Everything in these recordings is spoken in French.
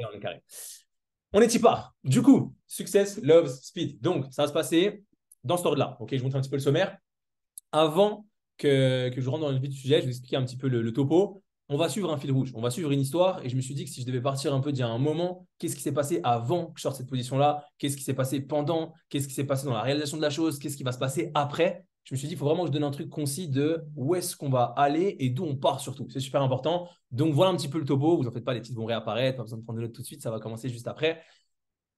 Et on est carré. On est type A. Du coup, success, love, speed. Donc, ça va se passer dans ce ordre-là. Ok, je vous montre un petit peu le sommaire. Avant que je rentre dans le vif du sujet, je vais vous expliquer un petit peu le topo. On va suivre un fil rouge, on va suivre une histoire. Et je me suis dit que si je devais partir un peu d'il y a un moment, qu'est-ce qui s'est passé avant que je sorte cette position-là? Qu'est-ce qui s'est passé pendant? Qu'est-ce qui s'est passé dans la réalisation de la chose? Qu'est-ce qui va se passer après? Je me suis dit, il faut vraiment que je donne un truc concis de où est-ce qu'on va aller et d'où on part surtout. C'est super important. Donc voilà un petit peu le topo. Vous en faites pas, les titres vont réapparaître. Pas besoin de prendre de notes tout de suite. Ça va commencer juste après.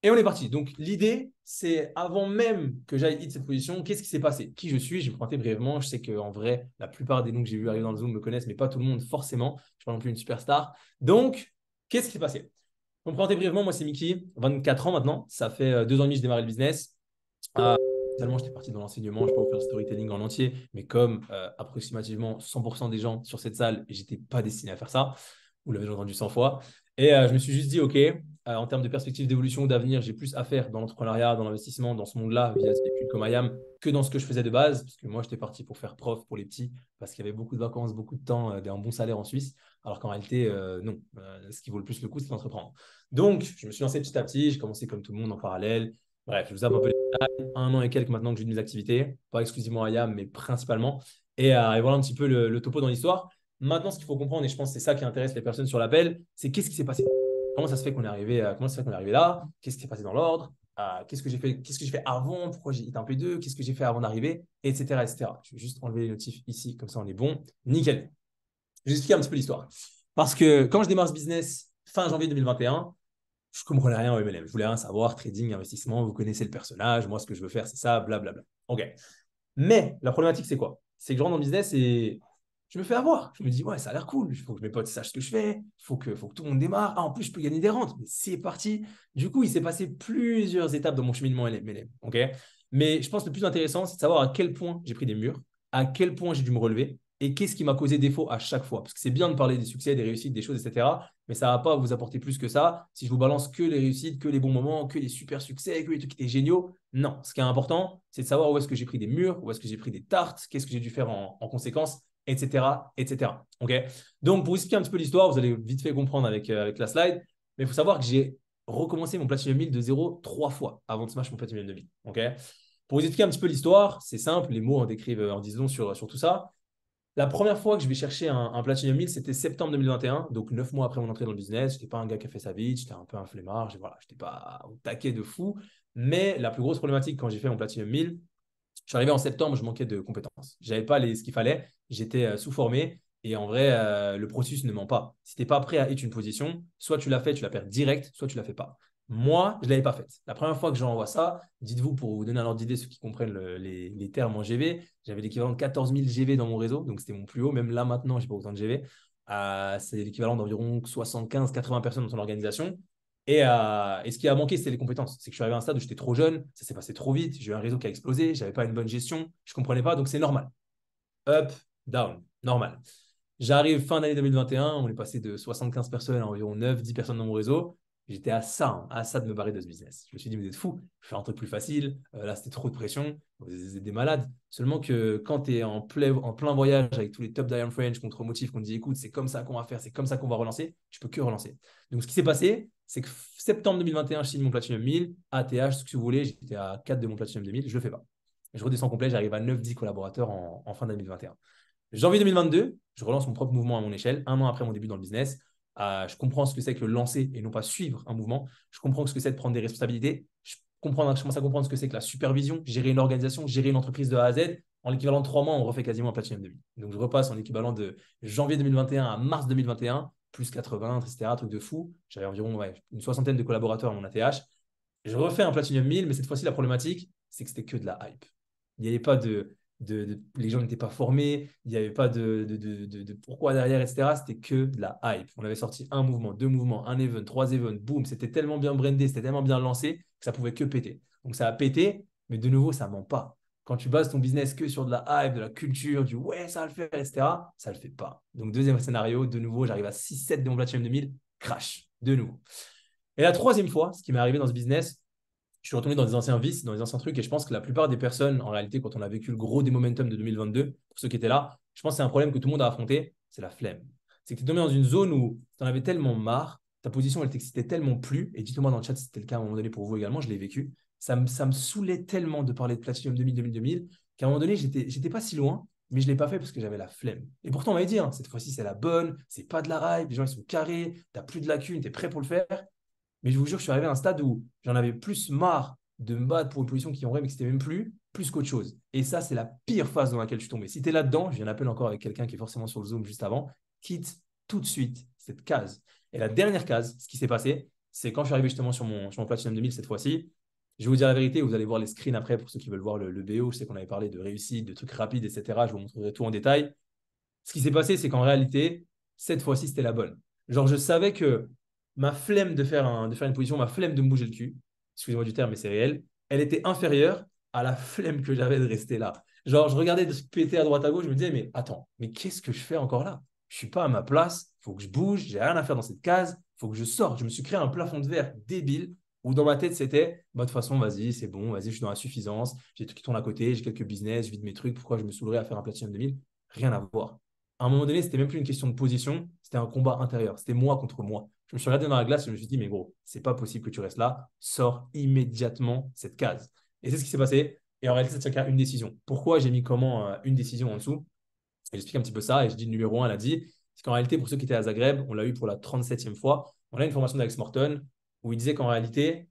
Et on est parti. Donc, l'idée, c'est avant même que j'aille hit cette position, qu'est-ce qui s'est passé? Qui je suis? Je vais me présenter brièvement. Je sais qu'en vrai, la plupart des noms que j'ai vus arriver dans le Zoom me connaissent, mais pas tout le monde forcément. Je ne suis pas non plus une superstar. Donc, qu'est-ce qui s'est passé? Pour me présenter brièvement, moi, c'est Mickey, 24 ans maintenant. Ça fait 2 ans et demi que j'ai démarré le business. Tellement j'étais parti dans l'enseignement, je ne vais pas vous faire le storytelling en entier, mais comme approximativement 100% des gens sur cette salle, et j'étais pas destiné à faire ça, vous l'avez déjà entendu 100 fois. Et je me suis juste dit, OK, en termes de perspective d'évolution, d'avenir, j'ai plus à faire dans l'entrepreneuriat, dans l'investissement, dans ce monde-là, via des études comme IAM, que dans ce que je faisais de base, parce que moi, j'étais parti pour faire prof pour les petits, parce qu'il y avait beaucoup de vacances, beaucoup de temps, et un bon salaire en Suisse, alors qu'en réalité, non. Ce qui vaut le plus le coup, c'est d'entreprendre. Donc, je me suis lancé petit à petit, j'ai commencé comme tout le monde en parallèle. Bref, je vous zappe un peu les détails. 1 an et quelques maintenant que j'ai de mes activités, pas exclusivement à IAM, mais principalement. Et voilà un petit peu le topo dans l'histoire. Maintenant, ce qu'il faut comprendre, et je pense que c'est ça qui intéresse les personnes sur l'appel, c'est qu'est-ce qui s'est passé? Comment ça se fait qu'on est arrivé, comment ça se fait qu'on est arrivé là? Qu'est-ce qui s'est passé dans l'ordre? Qu'est-ce que j'ai fait, qu'est-ce que j'ai fait avant? Pourquoi j'ai été un P2? Qu'est-ce que j'ai fait avant d'arriver? Etc., etc. Je vais juste enlever les notifs ici, comme ça on est bon. Nickel. Je vais expliquer un petit peu l'histoire. Parce que quand je démarre ce business fin janvier 2021, je ne comprenais rien au MLM. Je voulais rien savoir, trading, investissement, vous connaissez le personnage, moi ce que je veux faire c'est ça, blablabla. Ok. Mais la problématique c'est quoi? C'est que je rentre dans le business et je me fais avoir. Je me dis, ouais, ça a l'air cool, il faut que mes potes sachent ce que je fais, il faut que tout le monde démarre. Ah, en plus, je peux gagner des rentes. Mais c'est parti. Du coup, il s'est passé plusieurs étapes dans mon cheminement MLM. Ok. Mais je pense que le plus intéressant, c'est de savoir à quel point j'ai pris des murs, à quel point j'ai dû me relever et qu'est-ce qui m'a causé défaut à chaque fois. Parce que c'est bien de parler des succès, des réussites, des choses, etc. Mais ça ne va pas vous apporter plus que ça si je vous balance que les réussites, que les bons moments, que les super succès, que les trucs qui étaient géniaux. Non, ce qui est important, c'est de savoir où est-ce que j'ai pris des murs, où est-ce que j'ai pris des tartes, qu'est-ce que j'ai dû faire en conséquence, etc., etc. Ok. Donc, pour expliquer un petit peu l'histoire, vous allez vite fait comprendre avec la slide, mais il faut savoir que j'ai recommencé mon Platinum 1000 de zéro 3 fois avant de smash mon Platinum 2000. Ok. Pour vous expliquer un petit peu l'histoire, c'est simple, les mots en décrivent, en disent long sur tout ça. La première fois que je vais chercher un Platinum 1000, c'était septembre 2021, donc 9 mois après mon entrée dans le business. Je n'étais pas un gars qui a fait sa vie, j'étais un peu un flemmard, voilà, je n'étais pas au taquet de fou. Mais la plus grosse problématique quand j'ai fait mon Platinum 1000, je suis arrivé en septembre, je manquais de compétences. Je n'avais pas ce qu'il fallait, j'étais sous-formé. Et en vrai, le processus ne ment pas. Si tu n'es pas prêt à hit une position, soit tu l'as fait, tu la perds direct, soit tu ne la fais pas. Moi, je ne l'avais pas faite. La première fois que j'envoie ça, dites-vous, pour vous donner un ordre d'idée, ceux qui comprennent les termes en GV, j'avais l'équivalent de 14 000 GV dans mon réseau, donc c'était mon plus haut. Même là, maintenant, je n'ai pas autant de GV. C'est l'équivalent d'environ 75-80 personnes dans son organisation. Et ce qui a manqué, c'était les compétences. C'est que je suis arrivé à un stade où j'étais trop jeune, ça s'est passé trop vite, j'ai eu un réseau qui a explosé, je n'avais pas une bonne gestion, je ne comprenais pas, donc c'est normal. Up, down, normal. J'arrive fin d'année 2021, on est passé de 75 personnes à environ 9-10 personnes dans mon réseau. J'étais à ça de me barrer de ce business. Je me suis dit, mais vous êtes fous, je fais un truc plus facile. Là, c'était trop de pression, vous êtes des malades. Seulement que quand tu es en plein voyage avec tous les top Diane French qu'on te remotive, qu'on te dit, écoute, c'est comme ça qu'on va faire, c'est comme ça qu'on va relancer, tu peux que relancer. Donc, ce qui s'est passé, c'est que septembre 2021, je signe mon Platinum 1000, ATH, ce que vous voulez, j'étais à 4 de mon Platinum 2000, je ne le fais pas. Je redescends complet, j'arrive à 9-10 collaborateurs en fin 2021. Janvier 2022, je relance mon propre mouvement à mon échelle, 1 an après mon début dans le business. Je comprends ce que c'est que le lancer et non pas suivre un mouvement. Je comprends ce que c'est de prendre des responsabilités. Je commence à comprendre ce que c'est que la supervision, gérer une organisation, gérer une entreprise de A à Z. En l'équivalent de 3 mois, on refait quasiment un Platinum 2000. Donc, je repasse en équivalent de janvier 2021 à mars 2021, plus 80, etc. Truc de fou. J'avais environ une soixantaine de collaborateurs à mon ATH. Je refais un Platinum 1000, mais cette fois-ci, la problématique, c'est que c'était que de la hype. Il n'y avait pas les gens n'étaient pas formés, il n'y avait pas de pourquoi derrière, etc. C'était que de la hype. On avait sorti un mouvement, 2 mouvements, un event, 3 events, boum, c'était tellement bien brandé, c'était tellement bien lancé que ça pouvait que péter. Donc ça a pété, mais de nouveau, ça ne ment pas. Quand tu bases ton business que sur de la hype, de la culture, du ouais, ça va le faire, etc., ça ne le fait pas. Donc deuxième scénario, de nouveau, j'arrive à 6-7 de mon Platinum 2000, crash, de nouveau. Et la troisième fois, ce qui m'est arrivé dans ce business, je suis retourné dans des anciens vices, dans des anciens trucs, et je pense que la plupart des personnes, en réalité, quand on a vécu le gros des momentum de 2022, pour ceux qui étaient là, je pense que c'est un problème que tout le monde a affronté, c'est la flemme. C'est que tu es tombé dans une zone où tu en avais tellement marre ta position, elle t'excitait tellement plus, et dites-moi dans le chat si c'était le cas à un moment donné pour vous également, je l'ai vécu, ça me saoulait tellement de parler de Platinum 2000, qu'à un moment donné, j'étais pas si loin, mais je ne l'ai pas fait parce que j'avais la flemme. Et pourtant, on m'avait dit, hein, cette fois-ci, c'est la bonne, c'est pas de la hype, les gens, ils sont carrés, tu n'as plus de lacunes, tu es prêt pour le faire. Mais je vous jure, je suis arrivé à un stade où j'en avais plus marre de me battre pour une position qui en vrai m'excitait même plus qu'autre chose. Et ça, c'est la pire phase dans laquelle je suis tombé. Si tu es là-dedans, je viens d'appeler encore avec quelqu'un qui est forcément sur le Zoom juste avant, quitte tout de suite cette case. Et la dernière case, ce qui s'est passé, c'est quand je suis arrivé justement sur mon Platinum 2000 cette fois-ci. Je vais vous dire la vérité, vous allez voir les screens après pour ceux qui veulent voir le BO. Je sais qu'on avait parlé de réussite, de trucs rapides, etc. Je vous montrerai tout en détail. Ce qui s'est passé, c'est qu'en réalité, cette fois-ci, c'était la bonne. Genre, je savais que ma flemme de faire une position, ma flemme de me bouger le cul, excusez-moi du terme, mais c'est réel, elle était inférieure à la flemme que j'avais de rester là. Genre, je regardais de se péter à droite à gauche, je me disais, mais attends, mais qu'est-ce que je fais encore là? Je ne suis pas à ma place, il faut que je bouge, j'ai rien à faire dans cette case, il faut que je sorte. Je me suis créé un plafond de verre débile où dans ma tête, c'était, bah, de toute façon, vas-y, c'est bon, vas-y, je suis dans la suffisance, j'ai des trucs qui tournent à côté, j'ai quelques business, je vide mes trucs, pourquoi je me saoulerais à faire un Platinum 2000? Rien à voir. À un moment donné, c'était même plus une question de position, c'était un combat intérieur. C'était moi contre moi. Je me suis regardé dans la glace et je me suis dit, mais gros, c'est pas possible que tu restes là. Sors immédiatement cette case. Et c'est ce qui s'est passé. Et en réalité, ça tient qu'à une décision. Pourquoi j'ai mis comment une décision en dessous? Et j'explique un petit peu ça. Et je dis, le numéro 1, elle a dit, c'est qu'en réalité, pour ceux qui étaient à Zagreb, on l'a eu pour la 37e fois. On a une formation d'Alex Morton où il disait qu'en réalité,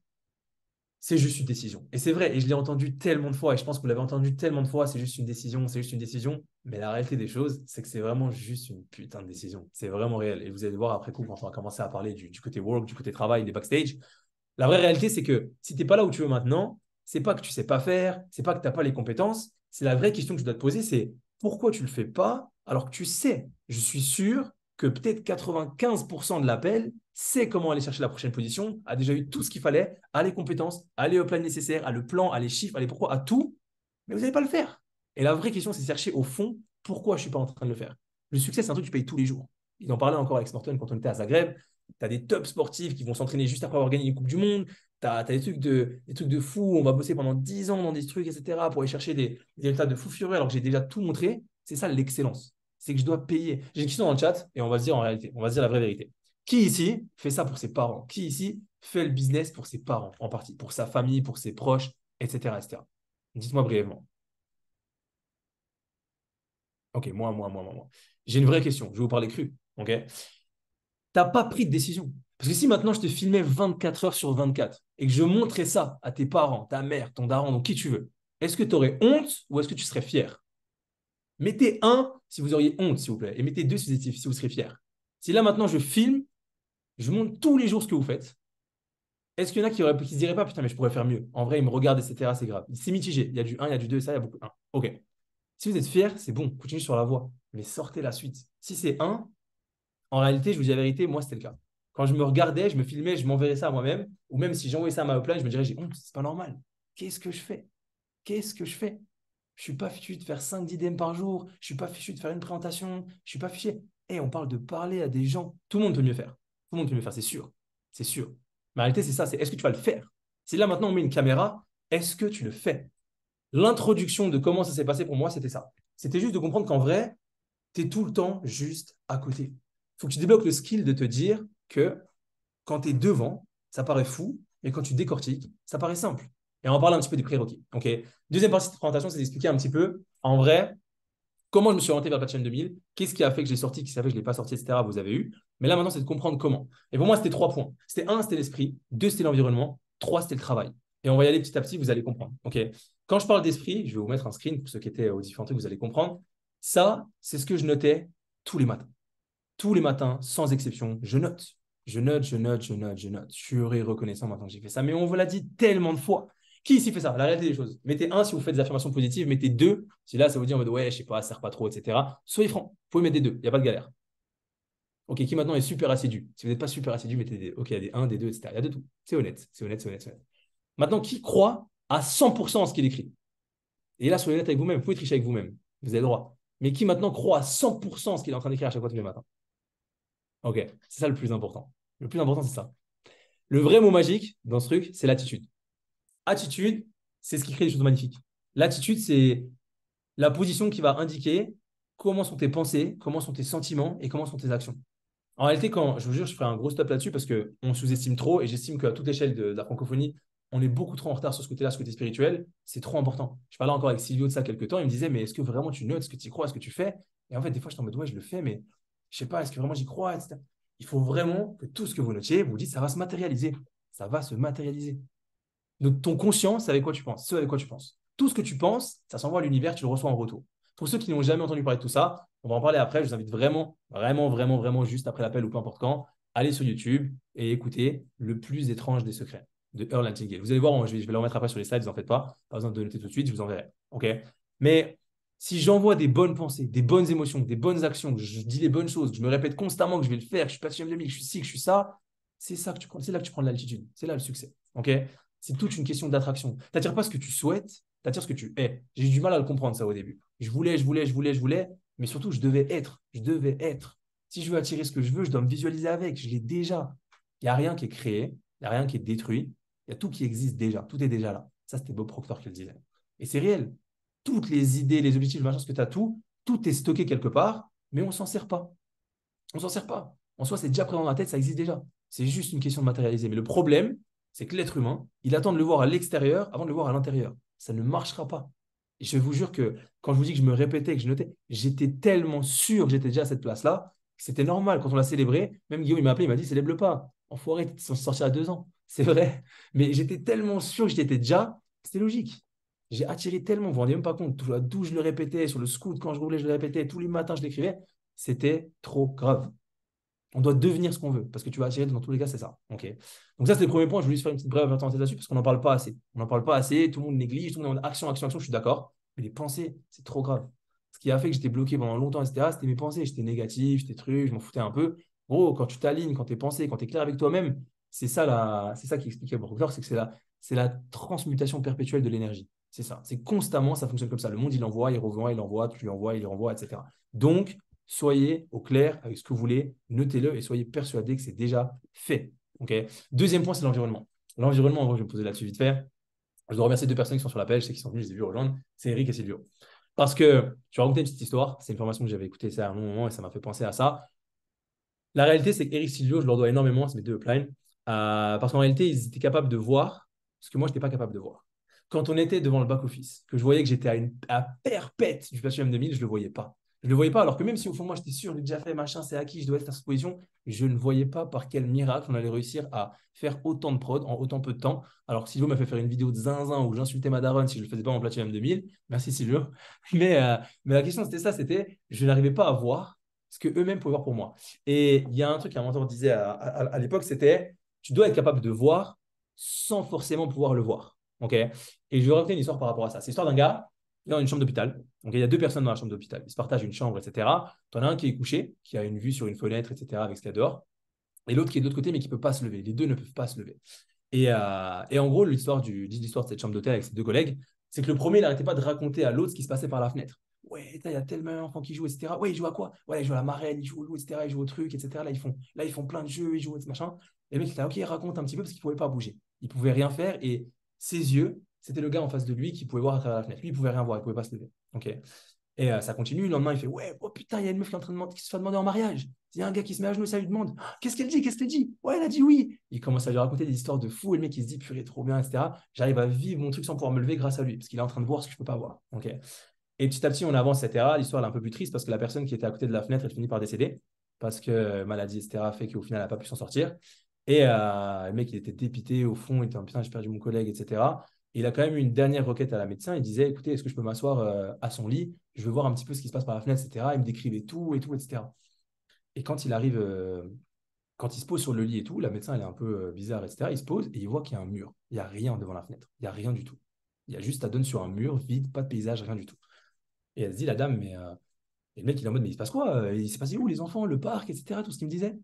c'est juste une décision. Et c'est vrai, et je l'ai entendu tellement de fois, et je pense que vous l'avez entendu tellement de fois, c'est juste une décision, c'est juste une décision. Mais la réalité des choses, c'est que c'est vraiment juste une putain de décision. C'est vraiment réel. Et vous allez voir après coup, quand on va commencer à parler du côté work, du côté travail, des backstage, la vraie réalité, c'est que si tu n'es pas là où tu veux maintenant, c'est pas que tu sais pas faire, c'est pas que tu n'as pas les compétences. C'est la vraie question que je dois te poser, c'est pourquoi tu le fais pas alors que tu sais, je suis sûr que peut-être 95% de l'appel sait comment aller chercher la prochaine position, a déjà eu tout ce qu'il fallait, a les compétences, a les uplines nécessaires, a le plan, a les chiffres, a les pourquoi, a tout, mais vous n'allez pas le faire. Et la vraie question, c'est chercher au fond pourquoi je ne suis pas en train de le faire. Le succès, c'est un truc que tu payes tous les jours. Il en parlait encore avec Morton quand on était à Zagreb. Tu as des top sportifs qui vont s'entraîner juste après avoir gagné une Coupe du Monde. Tu as, des trucs de fou. On va bosser pendant 10 ans dans des trucs, etc., pour aller chercher des résultats de fou furieux alors que j'ai déjà tout montré. C'est ça l'excellence. C'est que je dois payer. J'ai une question dans le chat et on va se dire en réalité, on va se dire la vraie vérité. Qui ici fait ça pour ses parents? Qui ici fait le business pour ses parents en partie, pour sa famille, pour ses proches, etc., etc. Dites-moi brièvement. Ok, moi. J'ai une vraie question. Je vais vous parler cru. Ok. T'as pas pris de décision. Parce que si maintenant je te filmais 24 heures sur 24 et que je montrais ça à tes parents, ta mère, ton daron, donc qui tu veux, est-ce que tu aurais honte ou est-ce que tu serais fier? Mettez un si vous auriez honte, s'il vous plaît, et mettez deux si vous serez fier. Si là maintenant je filme, je montre tous les jours ce que vous faites, est-ce qu'il y en a qui se diraient pas, putain, mais je pourrais faire mieux? En vrai, ils me regardent, etc. C'est grave. C'est mitigé. Il y a du un, il y a du 2, ça, il y a beaucoup. Un. Ok. Si vous êtes fier, c'est bon, continuez sur la voie, mais sortez la suite. Si c'est un, en réalité, je vous dis la vérité, moi, c'était le cas. Quand je me regardais, je me filmais, je m'enverrais ça à moi-même, ou même si j'envoyais ça à ma upline, je me dirais, j'ai honte, c'est pas normal. Qu'est-ce que je fais? Qu'est-ce que je fais? Je suis pas fichu de faire 5-10 DM par jour, je suis pas fichu de faire une présentation, je suis pas fichu. Et on parle de parler à des gens. Tout le monde peut mieux faire. Tout le monde peut mieux faire, c'est sûr. C'est sûr. Mais en réalité, c'est ça, c'est est-ce que tu vas le faire? Si là, maintenant, on met une caméra, est-ce que tu le fais? L'introduction de comment ça s'est passé pour moi, c'était ça. C'était juste de comprendre qu'en vrai, tu es tout le temps juste à côté. Il faut que tu débloques le skill de te dire que quand tu es devant, ça paraît fou, mais quand tu décortiques, ça paraît simple. Et on va parler un petit peu des prérequis. Okay. Deuxième partie de cette présentation, c'est d'expliquer un petit peu, en vrai, comment je me suis orienté vers le Platinum 2000, qu'est-ce qui a fait que j'ai sorti, qu'est-ce qui a fait que je ne l'ai pas sorti, etc. Vous avez eu. Mais là, maintenant, c'est de comprendre comment. Et pour moi, c'était 3 points. C'était un, c'était l'esprit. Deux, c'était l'environnement. Trois, c'était le travail. Et on va y aller petit à petit, vous allez comprendre. Okay. Quand je parle d'esprit, je vais vous mettre un screen pour ceux qui étaient aux différents trucs, vous allez comprendre. Ça, c'est ce que je notais tous les matins. Tous les matins, sans exception, je note. Je note, je note, je note, je note. Je suis reconnaissant maintenant que j'ai fait ça. Mais on vous l'a dit tellement de fois. Qui ici fait ça? La réalité des choses. Mettez un si vous faites des affirmations positives. Mettez deux si là, ça vous dit en mode ouais, je sais pas, ça sert pas trop, etc. Soyez franc. Vous pouvez mettre des deux. Il n'y a pas de galère. Ok, qui maintenant est super assidu? Si vous n'êtes pas super assidu, mettez des. Ok, il y a des 1, des 2, etc. Il y a de tout. C'est honnête. C'est honnête, c'est honnête, c'est honnête. Maintenant, qui croit à 100% en ce qu'il écrit? Et là, soyez honnête avec vous-même. Vous pouvez tricher avec vous-même. Vous avez le droit. Mais qui maintenant croit à 100% ce qu'il est en train d'écrire à chaque fois tous les matins? Ok, c'est ça le plus important. Le plus important, c'est ça. Le vrai mot magique dans ce truc, c'est l'attitude. Attitude, c'est ce qui crée des choses magnifiques. L'attitude, c'est la position qui va indiquer comment sont tes pensées, comment sont tes sentiments et comment sont tes actions. En réalité, quand je vous jure, je ferai un gros stop là-dessus parce qu'on sous-estime trop et j'estime qu'à toute échelle de la francophonie, on est beaucoup trop en retard sur ce côté-là, ce côté spirituel. C'est trop important. Je parlais encore avec Silvio de ça quelques temps. Il me disait, mais est-ce que vraiment tu notes, est-ce que tu y crois, est-ce que tu fais? Et en fait, des fois, je suis en mode, ouais, je le fais, mais je sais pas, est-ce que vraiment j'y crois, etc. Il faut vraiment que tout ce que vous notiez, vous dites, ça va se matérialiser. Ça va se matérialiser. Donc, ton conscient, c'est avec quoi tu penses, ce avec quoi tu penses. Tout ce que tu penses, ça s'envoie à l'univers, tu le reçois en retour. Pour ceux qui n'ont jamais entendu parler de tout ça, on va en parler après. Je vous invite vraiment, vraiment, vraiment, vraiment, juste après l'appel ou peu importe quand, aller sur YouTube et écouter Le plus étrange des secrets de Earl Nightingale. Vous allez voir, je vais le remettre après sur les slides, vous en faites pas. Pas besoin de noter tout de suite, je vous enverrai. OK? Mais si j'envoie des bonnes pensées, des bonnes émotions, des bonnes actions, que je dis les bonnes choses, que je me répète constamment que je vais le faire, que je suis passionné de demi, que je suis ci, que je suis ça, c'est ça que tu prends, c'est là que tu prends de l'altitude. C'est là le succès. OK? C'est toute une question d'attraction. Tu n'attires pas ce que tu souhaites, tu attires ce que tu es. J'ai eu du mal à le comprendre ça au début. Je voulais, mais surtout, je devais être. Je devais être. Si je veux attirer ce que je veux, je dois me visualiser avec. Je l'ai déjà. Il n'y a rien qui est créé, il n'y a rien qui est détruit. Il y a tout qui existe déjà. Tout est déjà là. Ça, c'était Bob Proctor qui le disait. Et c'est réel. Toutes les idées, les objectifs, machin, ce que tu as, tout est stocké quelque part, mais on ne s'en sert pas. On s'en sert pas. En soi, c'est déjà présent dans la tête, ça existe déjà. C'est juste une question de matérialiser. Mais le problème, c'est que l'être humain, il attend de le voir à l'extérieur avant de le voir à l'intérieur. Ça ne marchera pas. Et je vous jure que quand je vous dis que je me répétais, que je notais, j'étais tellement sûr que j'étais déjà à cette place-là, que c'était normal. Quand on l'a célébré, même Guillaume, il m'a appelé, il m'a dit, célèbre-le pas. Enfoiré, tu t'en sorti à 2 ans. C'est vrai. Mais j'étais tellement sûr que j'étais déjà, c'était logique. J'ai attiré tellement, vous vous rendez même pas compte, d'où je le répétais, sur le scoot, quand je roulais, je le répétais, tous les matins, je l'écrivais. C'était trop grave. On doit devenir ce qu'on veut, parce que tu vas attirer dans tous les cas, c'est ça. Ok. Donc ça, c'est le premier point. Je voulais juste faire une petite brève parenthèse là-dessus, parce qu'on n'en parle pas assez. On n'en parle pas assez, tout le monde néglige, tout le monde est en action, action, action, je suis d'accord. Mais les pensées, c'est trop grave. Ce qui a fait que j'étais bloqué pendant longtemps, etc., c'était mes pensées. J'étais négatif, j'étais truc, je m'en foutais un peu. Gros, quand tu t'alignes, quand tes pensées, quand tu es clair avec toi-même, c'est ça qui expliquait Brookler, c'est que c'est la transmutation perpétuelle de l'énergie. C'est ça. C'est constamment, ça fonctionne comme ça. Le monde, il envoie, il renvoie, il envoie, tu lui envoies, il renvoie, etc. Donc, soyez au clair avec ce que vous voulez, notez-le et soyez persuadés que c'est déjà fait. Okay. Deuxième point, c'est l'environnement. L'environnement, en gros, je vais me poser là-dessus vite fait. Je dois remercier deux personnes qui sont sur l'appel, je sais qu'ils sont venus, je les ai vus rejoindre. C'est Eric et Silvio. Parce que je vais raconter une petite histoire. C'est une formation que j'avais écoutée ça à un long moment et ça m'a fait penser à ça. La réalité, c'est qu'Eric et Silvio, je leur dois énormément, c'est mes deux uplines. Parce qu'en réalité, ils étaient capables de voir ce que moi, je n'étais pas capable de voir. Quand on était devant le back-office, que je voyais que j'étais à perpète du patient M2000, je ne le voyais pas. Je ne le voyais pas, alors que même si au fond, moi, j'étais sûr, j'ai déjà fait, machin, c'est acquis, je dois être à cette position, je ne voyais pas par quel miracle on allait réussir à faire autant de prod en autant peu de temps. Alors, Silvio m'a fait faire une vidéo de zinzin où j'insultais ma daronne si je ne le faisais pas en Platinum 2000. Merci, Silvio. Mais la question, c'était ça, c'était, je n'arrivais pas à voir ce que eux-mêmes pouvaient voir pour moi. Et il y a un truc qu'un mentor disait à l'époque, c'était, tu dois être capable de voir sans forcément pouvoir le voir. Ok. Et je vais raconter une histoire par rapport à ça. C'est l'histoire d'un gars dans une chambre d'hôpital. Donc, il y a deux personnes dans la chambre d'hôpital. Ils se partagent une chambre, etc. Tu en as un qui est couché, qui a une vue sur une fenêtre, etc., avec ce qu'il y a dehors. Et l'autre qui est de l'autre côté, mais qui ne peut pas se lever. Les deux ne peuvent pas se lever. Et en gros, l'histoire de cette chambre d'hôtel avec ses deux collègues, c'est que le premier, il n'arrêtait pas de raconter à l'autre ce qui se passait par la fenêtre. Ouais, il y a tellement d'enfants qui jouent, etc. Ouais, ils jouent à quoi? Ouais, ils jouent à la marraine, ils jouent au loup, etc. Ils jouent au truc, etc. Là, ils font plein de jeux, ils jouent, machin. Et le mec, il était OK, raconte un petit peu parce qu'il ne pouvait pas bouger. Il ne pouvait rien faire. Et ses yeux, c'était le gars en face de lui qui pouvait voir à travers la fenêtre. Lui, il ne pouvait rien voir, il ne pouvait pas se lever. OK. Et ça continue. Le lendemain, il fait ouais, oh putain, il y a une meuf qui est en train de demander, qui se fait demander en mariage. Il y a un gars qui se met à genoux, ça lui demande qu'est-ce qu'elle dit? Qu'est-ce qu'elle dit? Ouais, elle a dit oui. Il commence à lui raconter des histoires de fou. Et le mec, il se dit purée, trop bien, etc. J'arrive à vivre mon truc sans pouvoir me lever grâce à lui parce qu'il est en train de voir ce que je ne peux pas voir. Ok. Et petit à petit, on avance, etc. L'histoire est un peu plus triste parce que la personne qui était à côté de la fenêtre, elle finit par décéder parce que maladie, etc., fait qu'au final, elle n'a pas pu s'en sortir. Et le mec, il était dépité au fond. Il était en putain, j'ai perdu mon collègue, etc. Et il a quand même eu une dernière requête à la médecin. Il disait écoutez, est-ce que je peux m'asseoir à son lit? Je veux voir un petit peu ce qui se passe par la fenêtre, etc. Il me décrivait tout et tout, etc. Et quand il arrive, quand il se pose sur le lit et tout, la médecin, elle est un peu bizarre, etc. Il se pose et il voit qu'il y a un mur. Il n'y a rien devant la fenêtre. Il n'y a rien du tout. Il y a juste, ça donne sur un mur vide, pas de paysage, rien du tout. Et elle se dit, la dame, mais. Et le mec, il est en mode, mais il se passe quoi? Il s'est passé où, les enfants, le parc, etc. Tout ce qu'il me disait.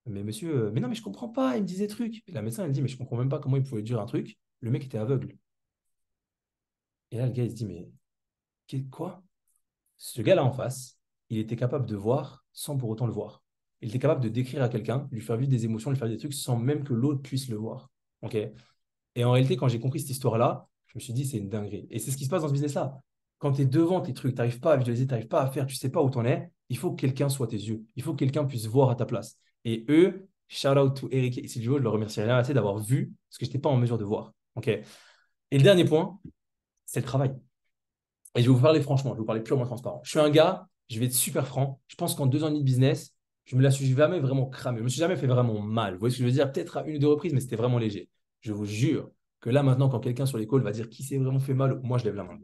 Mais monsieur, mais non, mais je comprends pas. Il me disait truc. Et la médecin, elle dit, mais je comprends même pas comment il pouvait dire un truc. Le mec était aveugle. Et là, le gars, il se dit, mais quoi? Ce gars-là en face, il était capable de voir sans pour autant le voir. Il était capable de décrire à quelqu'un, lui faire vivre des émotions, lui faire des trucs sans même que l'autre puisse le voir. Ok. Et en réalité, quand j'ai compris cette histoire-là, je me suis dit, c'est une dinguerie. Et c'est ce qui se passe dans ce business-là. Quand tu es devant tes trucs, tu n'arrives pas à visualiser, tu n'arrives pas à faire, tu ne sais pas où tu en es, il faut que quelqu'un soit tes yeux. Il faut que quelqu'un puisse voir à ta place. Et eux, shout out to Eric et Silvio, je leur remercierai assez d'avoir vu ce que je n'étais pas en mesure de voir. Ok. Et le dernier point, c'est le travail. Et je vais vous parler franchement, je vais vous parler purement transparent. Je suis un gars, je vais être super franc. Je pense qu'en 2 ans et demi de business, je me la suis jamais vraiment cramé. Je me suis jamais fait vraiment mal. Vous voyez ce que je veux dire? Peut-être à une ou deux reprises, mais c'était vraiment léger. Je vous jure que là, maintenant, quand quelqu'un sur les calls va dire qui s'est vraiment fait mal, moi, je lève la main.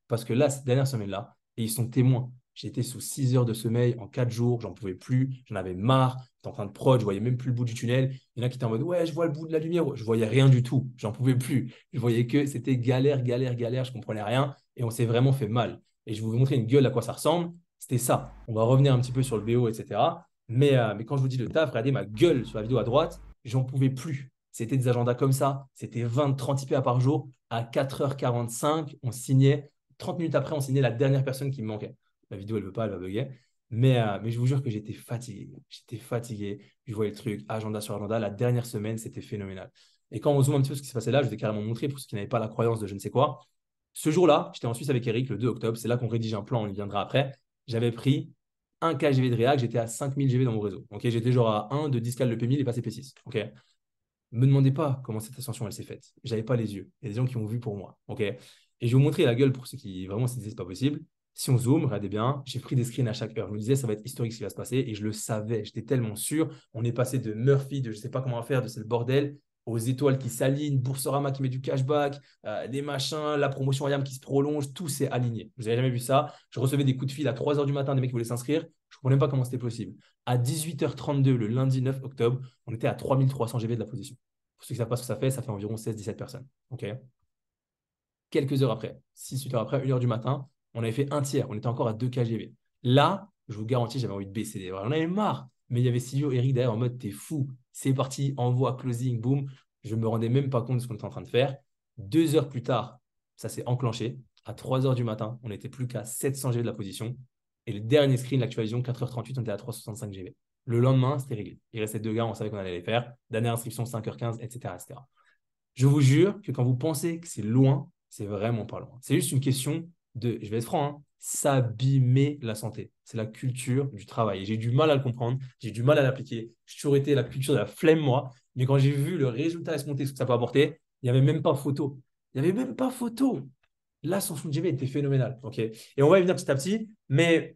Parce que là, cette dernière semaine-là, et ils sont témoins, j'étais sous 6 heures de sommeil en 4 jours, j'en pouvais plus, j'en avais marre, j'étais en train de prod, je voyais même plus le bout du tunnel. Il y en a qui étaient en mode, ouais, je vois le bout de la lumière. Je voyais rien du tout, j'en pouvais plus. Je voyais que c'était galère, galère, galère, je comprenais rien et on s'est vraiment fait mal. Et je vais vous montrer une gueule à quoi ça ressemble. C'était ça. On va revenir un petit peu sur le BO, etc. Mais quand je vous dis le taf, regardez ma gueule sur la vidéo à droite, j'en pouvais plus. C'était des agendas comme ça. C'était 20-30 IPA par jour. À 4h45, on signait. 30 minutes après, on signait la dernière personne qui me manquait. La vidéo, elle ne veut pas, elle va bugger. Mais je vous jure que j'étais fatigué. J'étais fatigué. Je voyais le truc, agenda sur agenda. La dernière semaine, c'était phénoménal. Et quand on zoome un petit peu ce qui s'est passé là, je vous ai carrément montré pour ceux qui n'avaient pas la croyance de je ne sais quoi. Ce jour-là, j'étais en Suisse avec Eric le 2 octobre. C'est là qu'on rédige un plan, on y viendra après. J'avais pris 1 kGV de React, j'étais à 5000 GV dans mon réseau. Ok, j'étais genre à 1 de discal de P1000 et passé P6. Ok, me demandez pas comment cette ascension elle s'est faite. J'avais pas les yeux. Il y a des gens qui ont vu pour moi. Ok. Et je vais vous montrer la gueule pour ceux qui vraiment se disaient c'est pas possible. Si on zoome, regardez bien, j'ai pris des screens à chaque heure. Je me disais ça va être historique ce qui va se passer et je le savais. J'étais tellement sûr. On est passé de Murphy, de je sais pas comment faire, de ce bordel, aux étoiles qui s'alignent, Boursorama qui met du cashback, des machins, la promotion IAM qui se prolonge, tout s'est aligné. Vous n'avez jamais vu ça. Je recevais des coups de fil à 3 h du matin, des mecs qui voulaient s'inscrire. Je ne comprenais pas comment c'était possible. À 18h32, le lundi 9 octobre, on était à 3300 GV de la position. Pour ceux qui ne savent pas ce que ça fait environ 16-17 personnes. Ok. Quelques heures après, 6-8 heures après, 1 h du matin, on avait fait un tiers. On était encore à 2 kGV. Là, je vous garantis, j'avais envie de baisser les bras. On avait marre. Mais il y avait CEO Eric derrière en mode t'es fou. C'est parti, envoi, closing, boom. Je ne me rendais même pas compte de ce qu'on était en train de faire. 2 heures plus tard, ça s'est enclenché. À 3 heures du matin, on n'était plus qu'à 700 GV de la position. Et le dernier screen, l'actualisation, 4h38, on était à 365 GV. Le lendemain, c'était réglé. Il restait 2 gars, on savait qu'on allait les faire. Dernière inscription, 5h15, etc., etc. Je vous jure que quand vous pensez que c'est loin, c'est vraiment pas loin. C'est juste une question de, je vais être franc, hein, s'abîmer la santé. C'est la culture du travail. Et j'ai du mal à le comprendre, j'ai du mal à l'appliquer. J'ai toujours été la culture de la flemme, moi. Mais quand j'ai vu le résultat escompté, ce que ça peut apporter, il n'y avait même pas photo. Il n'y avait même pas photo. L'ascension de GV était phénoménale. Ok. Et on va y venir petit à petit. Mais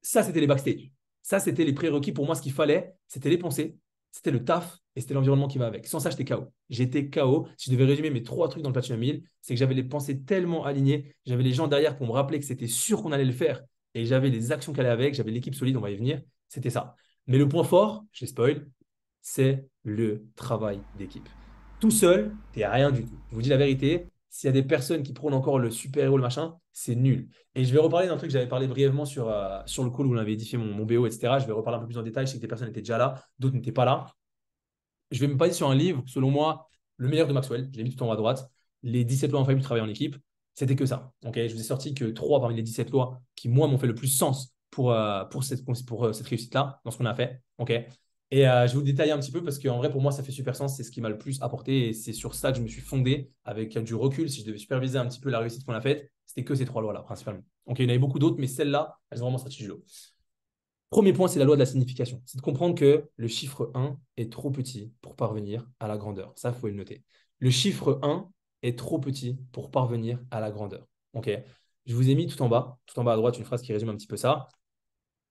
ça, c'était les backstage. Ça, c'était les prérequis. Pour moi, ce qu'il fallait, c'était les pensées, c'était le taf et c'était l'environnement qui va avec. Sans ça, j'étais KO. J'étais KO. Si je devais résumer mes 3 trucs dans le Platinum 1000, c'est que j'avais les pensées tellement alignées. J'avais les gens derrière pour me rappeler que c'était sûr qu'on allait le faire. Et j'avais les actions qui allaient avec. J'avais l'équipe solide, on va y venir. C'était ça. Mais le point fort, je les spoil, c'est le travail d'équipe. Tout seul, tu n'es rien du tout. Je vous dis la vérité, s'il y a des personnes qui prônent encore le super-héros, le machin, c'est nul. Et je vais reparler d'un truc que j'avais parlé brièvement sur le call où on avait édifié mon BO, etc. Je vais reparler un peu plus en détail. Je sais que des personnes étaient déjà là, d'autres n'étaient pas là. Je vais me baser sur un livre, selon moi, le meilleur de Maxwell. Je l'ai mis tout en haut à droite. Les 17 lois infaillibles du travail en équipe. C'était que ça. Okay, je vous ai sorti que 3 parmi les 17 lois qui, moi, m'ont fait le plus sens pour cette réussite-là, dans ce qu'on a fait. Okay, et je vais vous détailler un petit peu parce qu'en vrai, pour moi, ça fait super sens. C'est ce qui m'a le plus apporté et c'est sur ça que je me suis fondé avec du recul. Si je devais superviser un petit peu la réussite qu'on a faite, c'était que ces 3 lois-là, principalement. Donc, il y en avait beaucoup d'autres, mais celles-là, elles ont vraiment sorti du lot. Premier point, c'est la loi de la signification. C'est de comprendre que le chiffre 1 est trop petit pour parvenir à la grandeur. Ça, il faut le noter. Le chiffre 1 est trop petit pour parvenir à la grandeur. Ok. Je vous ai mis tout en bas à droite, une phrase qui résume un petit peu ça.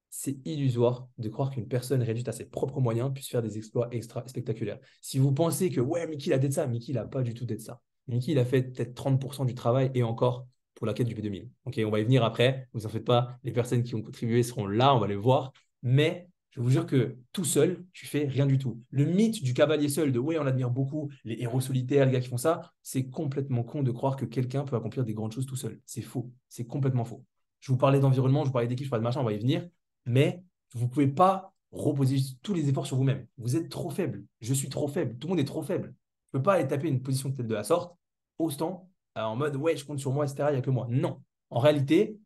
C'est illusoire de croire qu'une personne réduite à ses propres moyens puisse faire des exploits extra spectaculaires. Si vous pensez que, ouais, Mickey, il a d'être ça, Mickey, il n'a pas du tout d'être ça. Mickey, il a fait peut-être 30% du travail et encore pour la quête du P2000. Ok, on va y venir après, vous en faites pas, les personnes qui ont contribué seront là, on va les voir. Mais je vous jure que tout seul, tu fais rien du tout. Le mythe du cavalier seul, de ouais, on admire beaucoup les héros solitaires, les gars qui font ça, c'est complètement con de croire que quelqu'un peut accomplir des grandes choses tout seul. C'est faux, c'est complètement faux. Je vous parlais d'environnement, je vous parlais d'équipe, je vous parlais de machin, on va y venir mais vous ne pouvez pas reposer tous les efforts sur vous-même. Vous êtes trop faible. Je suis trop faible. Tout le monde est trop faible. Je ne peux pas aller taper une position de la sorte, autant en mode ouais, je compte sur moi, etc. Il n'y a que moi. Non. En réalité,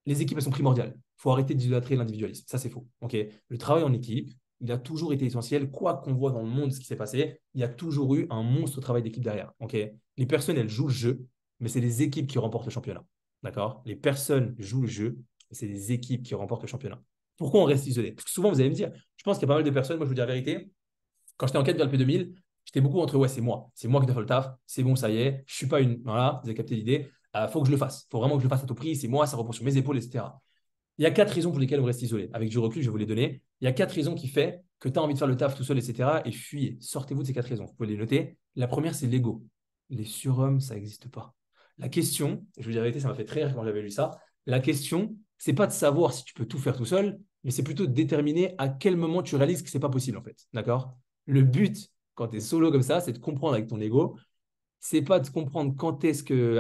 les équipes, elles sont primordiales. Il faut arrêter d'idolâtrer l'individualisme. Ça, c'est faux. Okay, le travail en équipe, il a toujours été essentiel. Quoi qu'on voit dans le monde ce qui s'est passé, il y a toujours eu un monstre travail d'équipe derrière. Okay, les personnes, elles jouent le jeu, mais c'est les équipes qui remportent le championnat. D'accord. Les personnes jouent le jeu, et c'est les équipes qui remportent le championnat. Pourquoi on reste isolé? Parce que souvent, vous allez me dire, je pense qu'il y a pas mal de personnes, moi je vous dis la vérité, quand j'étais en quête vers le P2000, j'étais beaucoup entre ouais, c'est moi qui dois faire le taf, c'est bon, ça y est, je suis pas une. Voilà, vous avez capté l'idée, faut que je le fasse, faut vraiment que je le fasse à tout prix, c'est moi, ça repose sur mes épaules, etc. Il y a quatre raisons pour lesquelles on reste isolé. Avec du recul, je vais vous les donner. Il y a quatre raisons qui font que tu as envie de faire le taf tout seul, etc. Et fuyez. Sortez-vous de ces quatre raisons. Vous pouvez les noter. La première, c'est l'ego. Les surhommes, ça n'existe pas. La question, et je vous dis la vérité, ça m'a fait très rire quand j'avais lu ça. La question, c'est pas de savoir si tu peux tout faire tout seul, mais c'est plutôt de déterminer à quel moment tu réalises que c'est pas possible, en fait. D'accord? Le but, quand tu es solo comme ça, c'est de comprendre avec ton ego. C'est pas de comprendre quand est-ce que,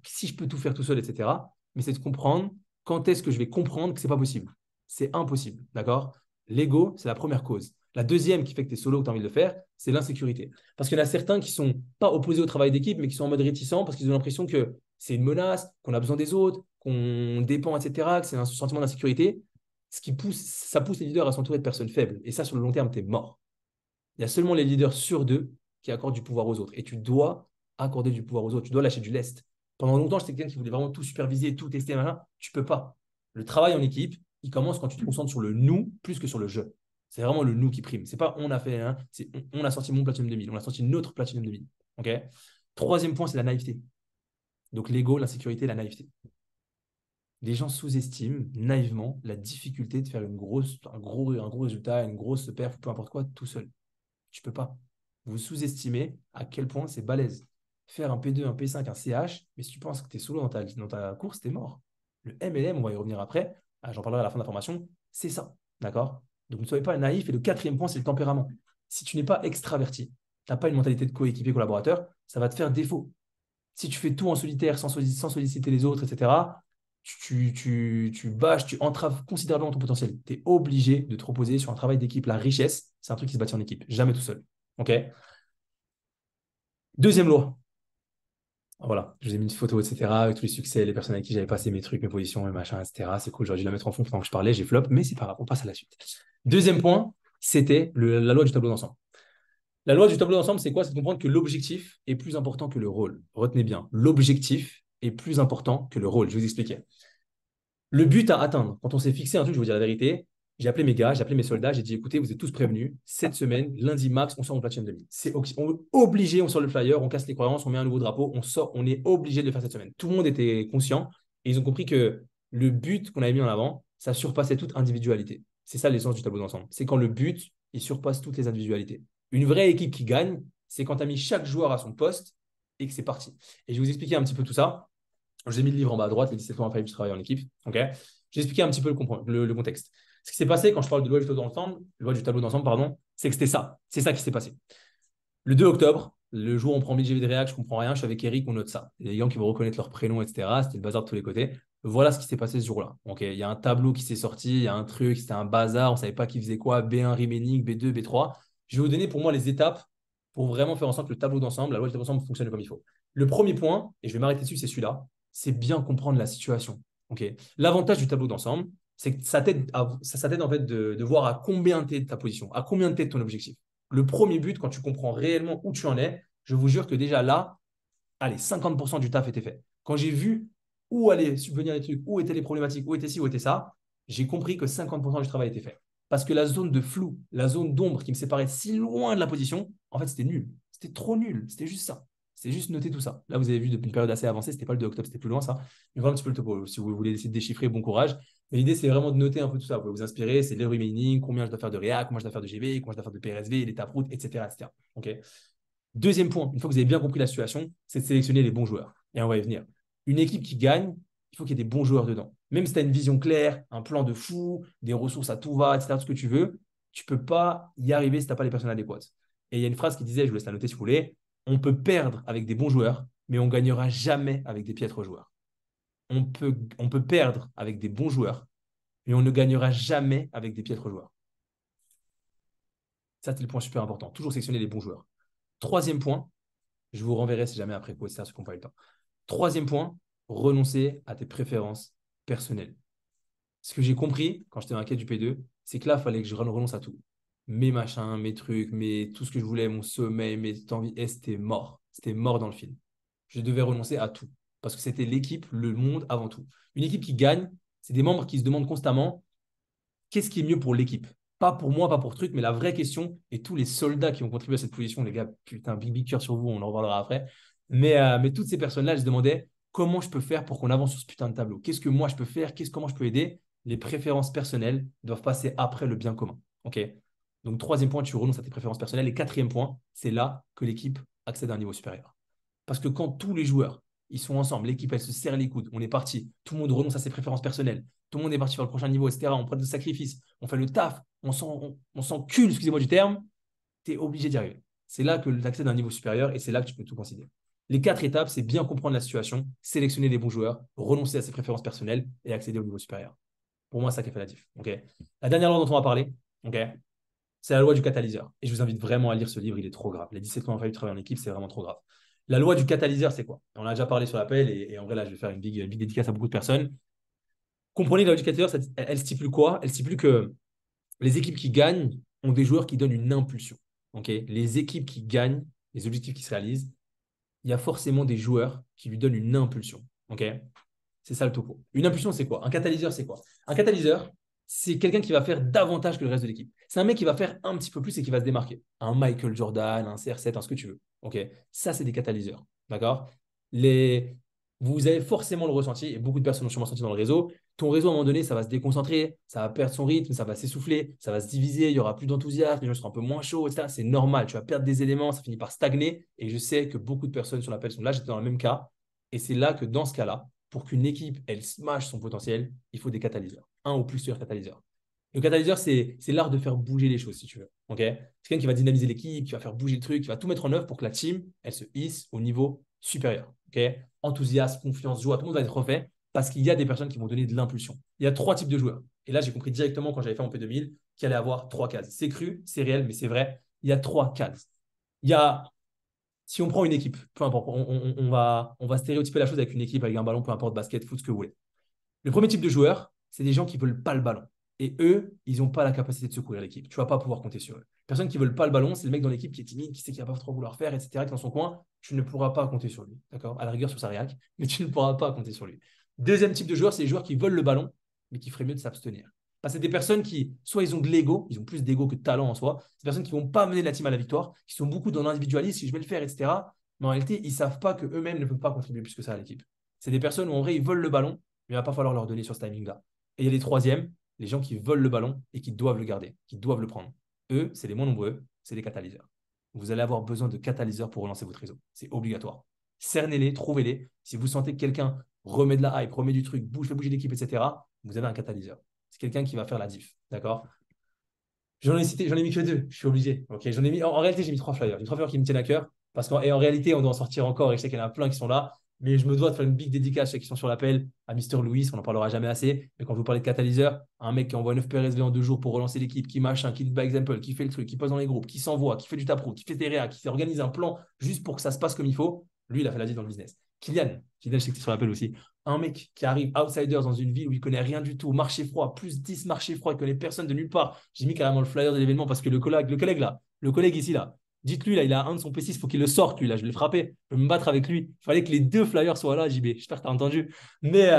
si je peux tout faire tout seul, etc. Mais c'est de comprendre quand est-ce que je vais comprendre que c'est pas possible. C'est impossible, d'accord? L'ego, c'est la première cause. La deuxième qui fait que tu es solo, que tu as envie de le faire, c'est l'insécurité. Parce qu'il y en a certains qui sont pas opposés au travail d'équipe, mais qui sont en mode réticent parce qu'ils ont l'impression que c'est une menace, qu'on a besoin des autres, qu'on dépend, etc., que c'est un sentiment d'insécurité. Ce qui pousse, ça pousse les leaders à s'entourer de personnes faibles. Et ça, sur le long terme, tu es mort. Il y a seulement les leaders sur deux qui accordent du pouvoir aux autres. Et tu dois accorder du pouvoir aux autres. Tu dois lâcher du lest. Pendant longtemps, j'étais quelqu'un qui voulait vraiment tout superviser, tout tester, machin. Tu ne peux pas. Le travail en équipe, il commence quand tu te concentres sur le nous plus que sur le je. C'est vraiment le nous qui prime. C'est pas on a fait, hein, c'est on a sorti mon Platinum 2000, on a sorti notre Platinum 2000. OK. Troisième point, c'est la naïveté. Donc l'ego, l'insécurité, la naïveté. Les gens sous-estiment naïvement la difficulté de faire un gros résultat, une grosse perf, peu importe quoi, tout seul. Tu peux pas. Vous sous-estimez à quel point c'est balèze. Faire un P2, un P5, un CH, mais si tu penses que tu es solo dans ta course, tu es mort. Le MLM, on va y revenir après, j'en parlerai à la fin de la formation, c'est ça. D'accord? Donc ne soyez pas naïf. Et le quatrième point, c'est le tempérament. Si tu n'es pas extraverti, tu n'as pas une mentalité de coéquipier collaborateur, ça va te faire défaut. Si tu fais tout en solitaire sans solliciter les autres, etc., tu bâches, tu entraves considérablement ton potentiel. Tu es obligé de te reposer sur un travail d'équipe. La richesse, c'est un truc qui se bâtit en équipe, jamais tout seul. OK? Deuxième loi. Voilà, je vous ai mis une photo, etc., avec tous les succès, les personnes avec qui j'avais passé mes trucs, mes positions, mes machins, etc. C'est cool, j'aurais dû la mettre en fond pendant que je parlais, j'ai flop, mais c'est pas grave, on passe à la suite. Deuxième point, c'était la loi du tableau d'ensemble. La loi du tableau d'ensemble, c'est quoi? C'est de comprendre que l'objectif est plus important que le rôle. Retenez bien, l'objectif est plus important que le rôle. Je vais vous expliquer. Le but à atteindre, quand on s'est fixé un truc, je vais vous dire la vérité, j'ai appelé mes gars, j'ai appelé mes soldats, j'ai dit écoutez, vous êtes tous prévenus, cette semaine, lundi max, on sort en Platinum 2000. C'est obligé, on sort le flyer, on casse les croyances, on met un nouveau drapeau, on sort, on est obligé de le faire cette semaine. Tout le monde était conscient et ils ont compris que le but qu'on avait mis en avant, ça surpassait toute individualité. C'est ça l'essence du tableau d'ensemble. C'est quand le but, il surpasse toutes les individualités. Une vraie équipe qui gagne, c'est quand tu as mis chaque joueur à son poste et que c'est parti. Et je vais vous expliquer un petit peu tout ça. Je vous ai mis le livre en bas à droite, les 17 points infaillibles du travail en équipe. Okay, j'ai expliqué un petit peu le contexte. Ce qui s'est passé quand je parle de loi du tableau d'ensemble, pardon, c'est que c'était ça. C'est ça qui s'est passé. Le 2 octobre, le jour où on prend BGV de Réac, je ne comprends rien, je suis avec Eric, on note ça. Il y a des gens qui vont reconnaître leur prénom, etc. C'était le bazar de tous les côtés. Voilà ce qui s'est passé ce jour-là. Okay, il y a un tableau qui s'est sorti, il y a un truc, c'était un bazar, on ne savait pas qui faisait quoi, B1, remaining, B2, B3. Je vais vous donner pour moi les étapes pour vraiment faire en sorte que le tableau d'ensemble, la loi du tableau d'ensemble fonctionne comme il faut. Le premier point, et je vais m'arrêter dessus, c'est celui-là, c'est bien comprendre la situation. Okay, l'avantage du tableau d'ensemble, c'est que ça t'aide en fait de voir à combien tu es de ta position, à combien tu es de ton objectif. Le premier but, quand tu comprends réellement où tu en es, je vous jure que déjà là, allez, 50% du taf était fait. Quand j'ai vu où allaient subvenir les trucs, où étaient les problématiques, où était ci, où était ça, j'ai compris que 50% du travail était fait. Parce que la zone de flou, la zone d'ombre qui me séparait si loin de la position, en fait, c'était nul. C'était trop nul. C'était juste ça. C'est juste noter tout ça. Là, vous avez vu depuis une période assez avancée, c'était pas le 2 octobre, c'était plus loin ça. Mais voilà un petit peu le topo. Si vous voulez essayer de déchiffrer, bon courage. Mais l'idée, c'est vraiment de noter un peu tout ça. Vous pouvez vous inspirer, c'est le remaining, combien je dois faire de React, combien je dois faire de GV, combien je dois faire de PRSV, les taproutes, etc. etc. Okay. Deuxième point, une fois que vous avez bien compris la situation, c'est de sélectionner les bons joueurs. Et on va y venir. Une équipe qui gagne, il faut qu'il y ait des bons joueurs dedans. Même si tu as une vision claire, un plan de fou, des ressources à tout va, etc., tout ce que tu veux, tu ne peux pas y arriver si tu n'as pas les personnes adéquates. Et il y a une phrase qui disait, je vous laisse la noter si vous voulez, on peut perdre avec des bons joueurs, mais on ne gagnera jamais avec des piètres joueurs. On peut perdre avec des bons joueurs, mais on ne gagnera jamais avec des piètres joueurs. Ça, c'est le point super important. Toujours sélectionner les bons joueurs. Troisième point, je vous renverrai si jamais après quoi, ceux qui n'ont pas eu le temps. Troisième point, renoncer à tes préférences personnelles. Ce que j'ai compris quand j'étais dans la quête du P2, c'est que là, il fallait que je renonce à tout. Mes machins, mes trucs, tout ce que je voulais, mon sommeil, mes envies, et c'était mort. C'était mort dans le film. Je devais renoncer à tout. Parce que c'était l'équipe, le monde avant tout. Une équipe qui gagne, c'est des membres qui se demandent constamment qu'est-ce qui est mieux pour l'équipe? Pas pour moi, pas pour truc, mais la vraie question, et tous les soldats qui ont contribué à cette position, les gars, putain, big cœur sur vous, on en reparlera après. Mais toutes ces personnes-là, elles se demandaient comment je peux faire pour qu'on avance sur ce putain de tableau? Qu'est-ce que moi je peux faire? Comment je peux aider? Les préférences personnelles doivent passer après le bien commun. OK? Donc, troisième point, tu renonces à tes préférences personnelles. Et quatrième point, c'est là que l'équipe accède à un niveau supérieur. Parce que quand tous les joueurs, ils sont ensemble, l'équipe, elle se serre les coudes, on est parti, tout le monde renonce à ses préférences personnelles, tout le monde est parti sur le prochain niveau, etc. On prend des sacrifices, on fait le taf, on s'encule, excusez-moi du terme, tu es obligé d'y arriver. C'est là que tu accèdes à un niveau supérieur et c'est là que tu peux tout considérer. Les quatre étapes, c'est bien comprendre la situation, sélectionner les bons joueurs, renoncer à ses préférences personnelles et accéder au niveau supérieur. Pour moi, c'est ça qui fait la diff. Okay, la dernière loi dont on va parler, okay, c'est la loi du catalyseur. Et je vous invite vraiment à lire ce livre, il est trop grave. Les 17 ans, il a fallu travailler en équipe, c'est vraiment trop grave. La loi du catalyseur, c'est quoi? On a déjà parlé sur l'appel et en vrai, là, je vais faire une big dédicace à beaucoup de personnes. Comprenez, la loi du catalyseur, elle stipule quoi? Elle stipule que les équipes qui gagnent ont des joueurs qui donnent une impulsion. Okay, les équipes qui gagnent, les objectifs qui se réalisent, il y a forcément des joueurs qui lui donnent une impulsion. Okay, c'est ça le topo. Une impulsion, c'est quoi? Un catalyseur, c'est quoi? Un catalyseur, c'est quelqu'un qui va faire davantage que le reste de l'équipe. C'est un mec qui va faire un petit peu plus et qui va se démarquer. Un Michael Jordan, un CR7, un ce que tu veux. Ok, ça, c'est des catalyseurs. D'accord. Les... Vous avez forcément le ressenti, et beaucoup de personnes l'ont sûrement ressenti dans le réseau. Ton réseau, à un moment donné, ça va se déconcentrer, ça va perdre son rythme, ça va s'essouffler, ça va se diviser, il y aura plus d'enthousiasme, les gens seront un peu moins chauds, etc. C'est normal, tu vas perdre des éléments, ça finit par stagner. Et je sais que beaucoup de personnes sur l'appel sont là, j'étais dans le même cas. Et c'est là que dans ce cas-là, pour qu'une équipe, elle smash son potentiel, il faut des catalyseurs. Un ou plusieurs catalyseurs. Le catalyseur, c'est l'art de faire bouger les choses, si tu veux. Okay, c'est quelqu'un qui va dynamiser l'équipe, qui va faire bouger le truc, qui va tout mettre en œuvre pour que la team, elle se hisse au niveau supérieur. Okay, enthousiasme, confiance, joie, tout le monde va être refait parce qu'il y a des personnes qui vont donner de l'impulsion. Il y a trois types de joueurs. Et là, j'ai compris directement quand j'avais fait mon P2000 qu'il allait avoir trois cases. C'est cru, c'est réel, mais c'est vrai. Il y a trois cases. Il y a si on prend une équipe, peu importe, on va stéréotyper la chose avec une équipe, avec un ballon, peu importe, basket, foot, ce que vous voulez. Le premier type de joueur, c'est des gens qui ne veulent pas le ballon. Et eux, ils n'ont pas la capacité de secourir l'équipe. Tu ne vas pas pouvoir compter sur eux. Personne qui ne veulent pas le ballon, c'est le mec dans l'équipe qui est timide, qui sait qu'il ne va pas trop vouloir faire, etc., qui est dans son coin. Tu ne pourras pas compter sur lui. D'accord? À la rigueur sur sa réac, mais tu ne pourras pas compter sur lui. Deuxième type de joueur, c'est les joueurs qui veulent le ballon, mais qui feraient mieux de s'abstenir. Parce que c'est des personnes qui, soit ils ont de l'ego, ils ont plus d'ego que de talent en soi. C'est des personnes qui ne vont pas mener la team à la victoire, qui sont beaucoup dans l'individualisme, si je vais le faire, etc. Mais en réalité, ils ne savent pas qu'eux-mêmes ne peuvent pas contribuer plus que ça à l'équipe. C'est des personnes où en vrai, ils veulent le ballon, mais il ne va pas falloir leur donner sur ce timing-là. Et il y a les troisièmes, les gens qui veulent le ballon et qui doivent le garder, qui doivent le prendre. Eux, c'est les moins nombreux, c'est les catalyseurs. Vous allez avoir besoin de catalyseurs pour relancer votre réseau. C'est obligatoire. Cernez-les, trouvez-les. Si vous sentez que quelqu'un remet de la hype, remet du truc, fait bouger l'équipe, etc., vous avez un catalyseur. C'est quelqu'un qui va faire la diff. D'accord? J'en ai mis que deux. Je suis obligé. Ok, j'en ai mis. En réalité, j'ai mis trois flyers. J'ai trois flyers qui me tiennent à cœur. Et en réalité, on doit en sortir encore. Et je sais qu'il y en a plein qui sont là. Mais je me dois de faire une big dédicace à ceux qui sont sur l'appel, à Mister Louis, on n'en parlera jamais assez. Mais quand vous parlez de catalyseur, un mec qui envoie 9 PRSV en 2 jours pour relancer l'équipe, qui machin, qui lead by example, qui fait le truc, qui pose dans les groupes, qui s'envoie, qui fait du taproot, qui fait des réa, qui organise un plan juste pour que ça se passe comme il faut, lui, il a fait la vie dans le business. Kylian, je sais que tu es sur l'appel aussi. Un mec qui arrive outsider dans une ville où il connaît rien du tout, marché froid, plus 10 marché froid, il connaît personne de nulle part. J'ai mis carrément le flyer de l'événement parce que le collègue là, le collègue ici là, dites-lui là, il a un de son P6, il faut qu'il le sorte lui là, je l'ai frappé, je vais me battre avec lui. Il fallait que les deux flyers soient là, JB. J'espère que tu as entendu. Mais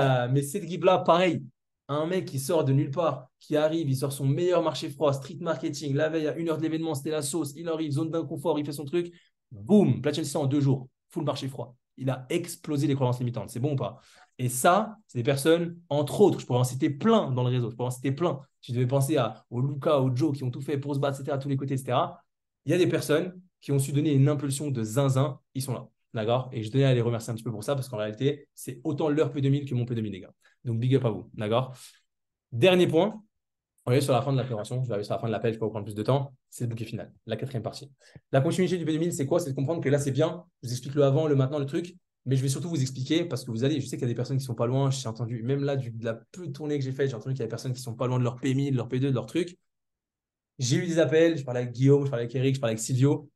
cette équipe-là, pareil, un mec qui sort de nulle part, qui arrive, il sort son meilleur marché froid, street marketing, la veille à 1 heure de l'événement, c'était la sauce, il arrive, zone d'inconfort, il fait son truc, boum, platine 100 en 2 jours, full marché froid. Il a explosé les croyances limitantes. C'est bon ou pas? Et ça, c'est des personnes, entre autres, je pourrais en citer plein dans le réseau, je pourrais en citer plein. Si je devais penser aux Luca, aux Joe qui ont tout fait pour se battre, etc., à tous les côtés, etc., il y a des personnes qui ont su donner une impulsion de zinzin, ils sont là. D'accord? Et je tenais à les remercier un petit peu pour ça, parce qu'en réalité, c'est autant leur P2000 que mon P2000, les gars. Donc, big up à vous. D'accord? Dernier point, on est sur la fin de la préparation. Je vais arriver sur la fin de l'appel, je ne vais pas vous prendre plus de temps. C'est le bouquet final, la quatrième partie. La continuité du P2000, c'est quoi? C'est de comprendre que là, c'est bien. Je vous explique le avant, le maintenant, le truc. Mais je vais surtout vous expliquer parce que vous allez, je sais qu'il y a des personnes qui ne sont pas loin. J'ai entendu, même là, de la peu de tournée que j'ai faite, j'ai entendu qu'il y a des personnes qui ne sont pas loin de leur P1000, de leur P2, de leur truc. J'ai eu des appels, je parlais avec Guillaume, je parlais avec Eric, je parlais avec Silvio.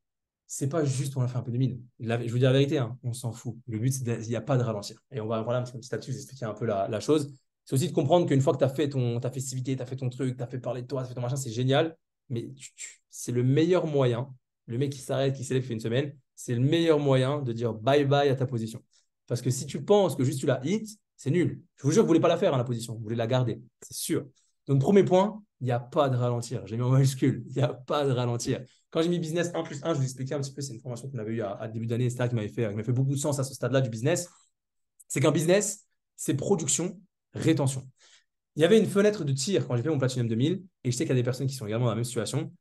C'est pas juste on a fait un peu de mine. Je vous dis la vérité, hein, on s'en fout. Le but, c'est il n'y a pas de ralentir. Et on va voilà, petit à petit vous expliquer un peu la chose. C'est aussi de comprendre qu'une fois que tu as fait ta festivité, tu as fait ton truc, tu as fait parler de toi, tu as fait ton machin, c'est génial. Mais c'est le meilleur moyen. Le mec qui s'arrête, qui s'élève, fait une semaine, c'est le meilleur moyen de dire bye bye à ta position. Parce que si tu penses que juste tu la hit, c'est nul. Je vous jure que vous ne voulez pas la faire, hein, la position. Vous voulez la garder. C'est sûr. Donc, premier point, il n'y a pas de ralentir. J'ai mis en majuscule, il n'y a pas de ralentir. Quand j'ai mis business 1 plus 1, je vous expliquais un petit peu, c'est une formation qu'on avait eue à début d'année, etc., qui m'a fait beaucoup de sens à ce stade-là du business. C'est qu'un business, c'est production, rétention. Il y avait une fenêtre de tir quand j'ai fait mon Platinum 2000, et je sais qu'il y a des personnes qui sont également dans la même situation,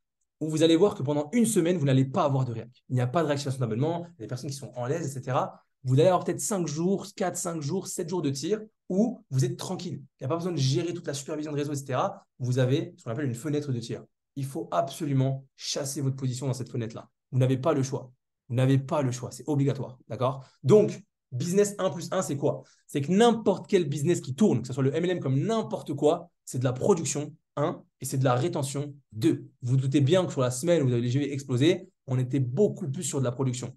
où vous allez voir que pendant une semaine, vous n'allez pas avoir de réac. Il n'y a pas de réactivation d'abonnement, il y a des personnes qui sont en l'aise, etc. Vous allez avoir peut-être 5 jours, 4, 5 jours, 7 jours de tir où vous êtes tranquille. Il n'y a pas besoin de gérer toute la supervision de réseau, etc. Vous avez ce qu'on appelle une fenêtre de tir. Il faut absolument chasser votre position dans cette fenêtre-là. Vous n'avez pas le choix. Vous n'avez pas le choix. C'est obligatoire. D'accord? Donc, business 1 plus 1, c'est quoi? C'est que n'importe quel business qui tourne, que ce soit le MLM comme n'importe quoi, c'est de la production 1 et c'est de la rétention 2. Vous vous doutez bien que sur la semaine où vous avez les GV explosés, on était beaucoup plus sur de la production.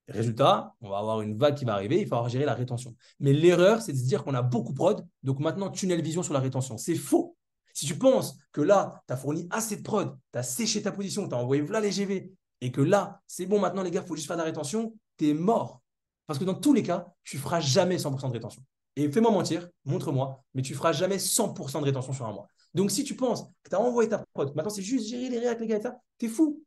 Résultat, on va avoir une vague qui va arriver, il va falloir gérer la rétention. Mais l'erreur, c'est de se dire qu'on a beaucoup prod, donc maintenant tunnel vision sur la rétention. C'est faux. Si tu penses que là, tu as fourni assez de prod, tu as séché ta position, tu as envoyé voilà les GV, et que là, c'est bon, maintenant les gars, il faut juste faire de la rétention, tu es mort. Parce que dans tous les cas, tu ne feras jamais 100% de rétention. Et fais-moi mentir, montre-moi, mais tu ne feras jamais 100% de rétention sur un mois. Donc si tu penses que tu as envoyé ta prod, maintenant c'est juste gérer les réacts, les gars, tu es fou.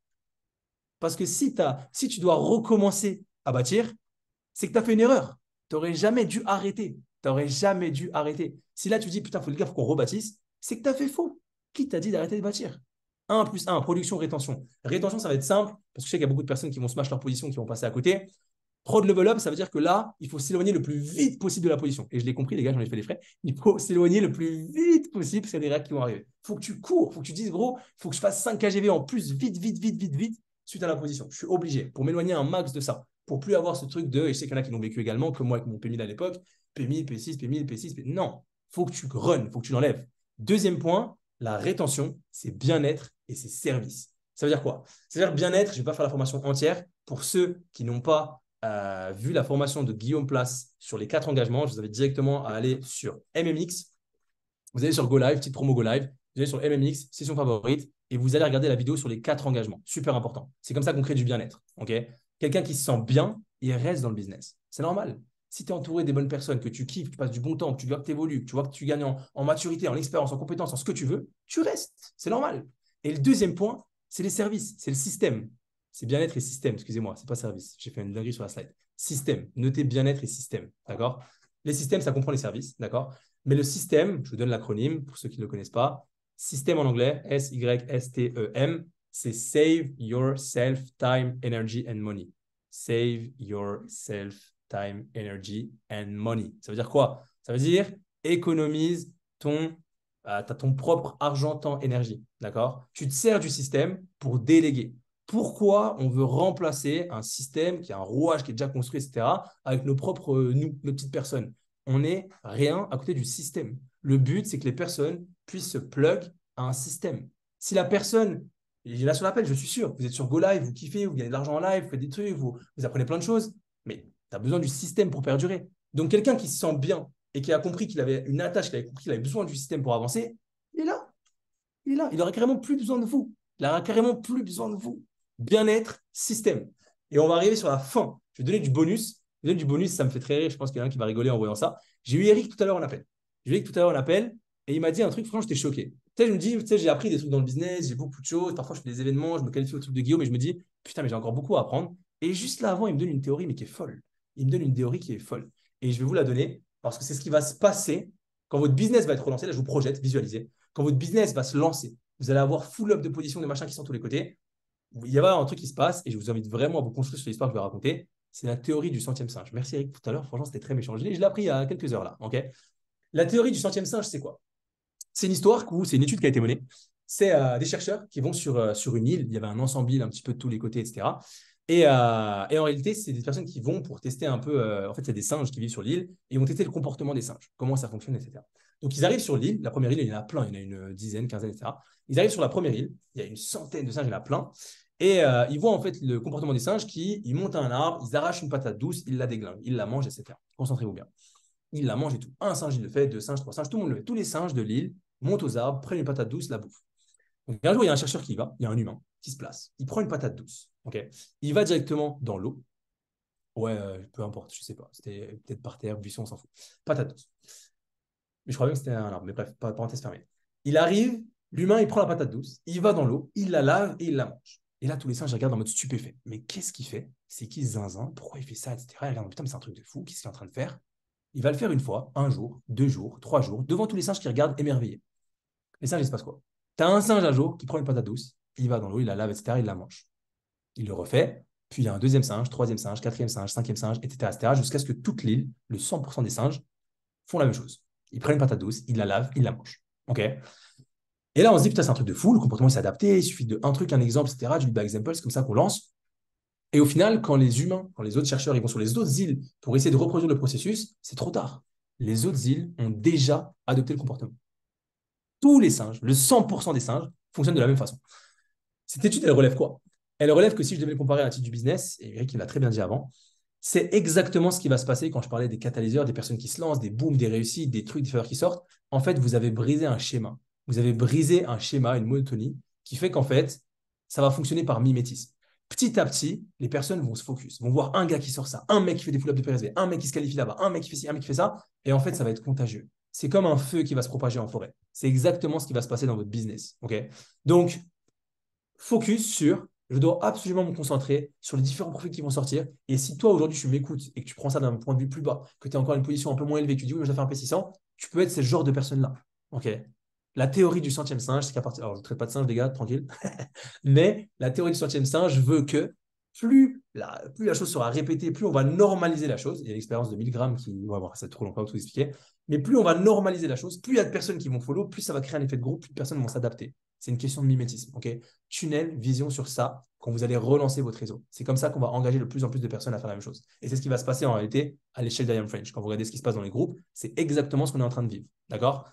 Parce que si tu dois recommencer à bâtir, c'est que tu as fait une erreur. Tu n'aurais jamais dû arrêter. Tu n'aurais jamais dû arrêter. Si là, tu dis, putain, les gars, il faut qu'on rebâtisse, c'est que tu as fait faux. Qui t'a dit d'arrêter de bâtir? 1 plus 1, production, rétention. Rétention, ça va être simple, parce que je sais qu'il y a beaucoup de personnes qui vont smash leur position, qui vont passer à côté. Prod level up, ça veut dire que là, il faut s'éloigner le plus vite possible de la position. Et je l'ai compris, les gars, j'en ai fait les frais. Il faut s'éloigner le plus vite possible, parce qu'il y a des règles qui vont arriver. Il faut que tu cours, il faut que tu dises, gros, il faut que je fasse 5 KGV en plus, vite, vite, vite, vite, vite, suite à la position. Je suis obligé, pour m'éloigner un max de ça, pour plus avoir ce truc de, et je sais qu'il y en a qui l'ont vécu également, comme moi avec mon P1000 à l'époque, P1000, P6, P1000, P6, P... Non, il faut que tu run, il faut que tu l'enlèves. Deuxième point, la rétention, c'est bien-être et c'est service. Ça veut dire quoi? C'est-à-dire bien-être, je ne vais pas faire la formation entière. Pour ceux qui n'ont pas vu la formation de Guillaume Place sur les 4 engagements, je vous invite directement à aller sur MMX. Vous allez sur Go Live, petite promo Go Live. Vous allez sur MMX, session favorite, et vous allez regarder la vidéo sur les 4 engagements. Super important. C'est comme ça qu'on crée du bien-être. Okay, quelqu'un qui se sent bien, il reste dans le business. C'est normal. Si tu es entouré des bonnes personnes, que tu kiffes, que tu passes du bon temps, que tu vois que tu évolues, que tu vois que tu gagnes en maturité, en expérience, en compétence, en ce que tu veux, tu restes. C'est normal. Et le deuxième point, c'est les services, c'est le système. C'est bien-être et système, excusez-moi, c'est pas service. J'ai fait une dinguerie sur la slide. Système, notez bien-être et système, d'accord? Les systèmes, ça comprend les services, d'accord? Mais le système, je vous donne l'acronyme pour ceux qui ne le connaissent pas. Système en anglais, S-Y-S-T-E-M, c'est Save Yourself Time, Energy and Money. Save Yourself Time, Energy and Money. Ça veut dire quoi? Ça veut dire économise t'as ton propre argent, temps, énergie. D'accord? Tu te sers du système pour déléguer. Pourquoi on veut remplacer un système qui a un rouage qui est déjà construit, etc., avec nos propres, nous, nos petites personnes? On n'est rien à côté du système. Le but, c'est que les personnes puissent se plug à un système. Si la personne, il est là sur l'appel, je suis sûr, vous êtes sur Go Live, vous kiffez, vous gagnez de l'argent en live, vous faites des trucs, vous apprenez plein de choses, mais tu as besoin du système pour perdurer. Donc, quelqu'un qui se sent bien et qui a compris qu'il avait une attache, qu'il avait compris qu'il avait besoin du système pour avancer, il est là. Il est là. Il n'aurait carrément plus besoin de vous. Il n'aura carrément plus besoin de vous. Bien-être, système. Et on va arriver sur la fin. Je vais donner du bonus. Je vais donner du bonus, ça me fait très rire. Je pense qu'il y en a un qui va rigoler en voyant ça. J'ai eu Eric tout à l'heure en appel. J'ai eu Eric tout à l'heure en appel et il m'a dit un truc, franchement, j'étais choqué. Tu sais, je me dis, tu sais, j'ai appris des trucs dans le business, j'ai beaucoup de choses. Parfois, je fais des événements, je me qualifie au truc de Guillaume et je me dis, putain, mais j'ai encore beaucoup à apprendre. Et juste là avant, il me donne une théorie, mais qui est folle. Il me donne une théorie qui est folle. Et je vais vous la donner parce que c'est ce qui va se passer quand votre business va être relancé. Là, je vous projette, visualisez. Quand votre business va se lancer, vous allez avoir full up de positions, des machins qui sont tous les côtés. Il y a un truc qui se passe et je vous invite vraiment à vous construire sur l'histoire que je vais raconter. C'est la théorie du centième singe. Merci Eric tout à l'heure. Franchement, c'était très méchant. Je l'ai appris il y a quelques heures là. Okay, la théorie du centième singe, c'est quoi? C'est une histoire où c'est une étude qui a été menée. C'est des chercheurs qui vont sur une île. Il y avait un ensemble un petit peu de tous les côtés, etc. Et en réalité, c'est des personnes qui vont pour tester un peu. En fait, c'est des singes qui vivent sur l'île et ils vont tester le comportement des singes, comment ça fonctionne, etc. Donc, ils arrivent sur l'île. La première île, il y en a plein. Il y en a une dizaine, quinzaine, etc. Ils arrivent sur la première île. Il y a une centaine de singes, il y en a plein. Et ils voient en fait le comportement des singes ils montent à un arbre, ils arrachent une patate douce, ils la déglinguent, ils la mangent, etc. Concentrez-vous bien. Ils la mangent et tout. Un singe, il le fait, deux singes, trois singes, tout le monde le fait. Tous les singes de l'île montent aux arbres, prennent une patate douce, la bouffent. Donc, un jour, il y a un chercheur qui y va, il y a un humain qui se place. Il prend une patate douce. Okay, il va directement dans l'eau. Ouais, peu importe, je sais pas. C'était peut-être par terre, buisson, on s'en fout. Patate douce. Mais je crois bien que c'était un arbre. Mais bref, parenthèse fermée. Il arrive, l'humain, il prend la patate douce, il va dans l'eau, il la lave et il la mange. Et là, tous les singes regardent en mode stupéfait. Mais qu'est-ce qu'il fait? C'est qui ce zinzin? Pourquoi il fait ça, etc. Ils regardent, putain, mais c'est un truc de fou, qu'est-ce qu'il est en train de faire? Il va le faire une fois, un jour, 2 jours, 3 jours, devant tous les singes qui regardent émerveillés. Les singes, il se passe quoi? Tu as un singe un jour qui prend une patate douce, il va dans l'eau, il la lave, etc. Il la mange. Il le refait, puis il y a un deuxième singe, troisième singe, quatrième singe, cinquième singe, etc. jusqu'à ce que toute l'île, le 100% des singes, font la même chose. Ils prennent une patate douce, ils la lavent, ils la mangent. OK? Et là, on se dit, putain, c'est un truc de fou, le comportement s'est adapté, il suffit de un truc, un exemple, etc. Du lead by example, c'est comme ça qu'on lance. Et au final, quand les humains, quand les autres chercheurs, ils vont sur les autres îles pour essayer de reproduire le processus, c'est trop tard. Les autres îles ont déjà adopté le comportement. Tous les singes, le 100% des singes, fonctionnent de la même façon. Cette étude, elle relève quoi? Elle relève que si je devais le comparer à un titre du business, et Eric, il l'a très bien dit avant, c'est exactement ce qui va se passer quand je parlais des catalyseurs, des personnes qui se lancent, des booms, des réussites, des trucs, des faveurs qui sortent. En fait, vous avez brisé un schéma. Vous avez brisé un schéma, une monotonie, qui fait qu'en fait, ça va fonctionner par mimétisme. Petit à petit, les personnes vont se focus, vont voir un gars qui sort ça, un mec qui fait des pull-ups de PRSV, un mec qui se qualifie là-bas, un mec qui fait ci, un mec qui fait ça, et en fait, ça va être contagieux. C'est comme un feu qui va se propager en forêt. C'est exactement ce qui va se passer dans votre business. Ok. Donc, focus sur je dois absolument me concentrer sur les différents profils qui vont sortir. Et si toi, aujourd'hui, tu m'écoutes et que tu prends ça d'un point de vue plus bas, que tu es encore à une position un peu moins élevée, que tu dis oui, mais je dois faire un P600, tu peux être ce genre de personne-là. Ok. La théorie du centième singe, c'est qu'à partir. Alors, je ne traite pas de singe, les gars, tranquille. Mais la théorie du centième singe veut que plus la chose sera répétée, plus on va normaliser la chose. Il y a l'expérience de Milgram qui. Ouais, bon, c'est trop long, pas tout expliquer. Mais plus on va normaliser la chose, plus il y a de personnes qui vont follow, plus ça va créer un effet de groupe, plus de personnes vont s'adapter. C'est une question de mimétisme. Ok. Tunnel, vision sur ça quand vous allez relancer votre réseau. C'est comme ça qu'on va engager de plus en plus de personnes à faire la même chose. Et c'est ce qui va se passer en réalité à l'échelle d'IAM French. Quand vous regardez ce qui se passe dans les groupes, c'est exactement ce qu'on est en train de vivre. D'accord?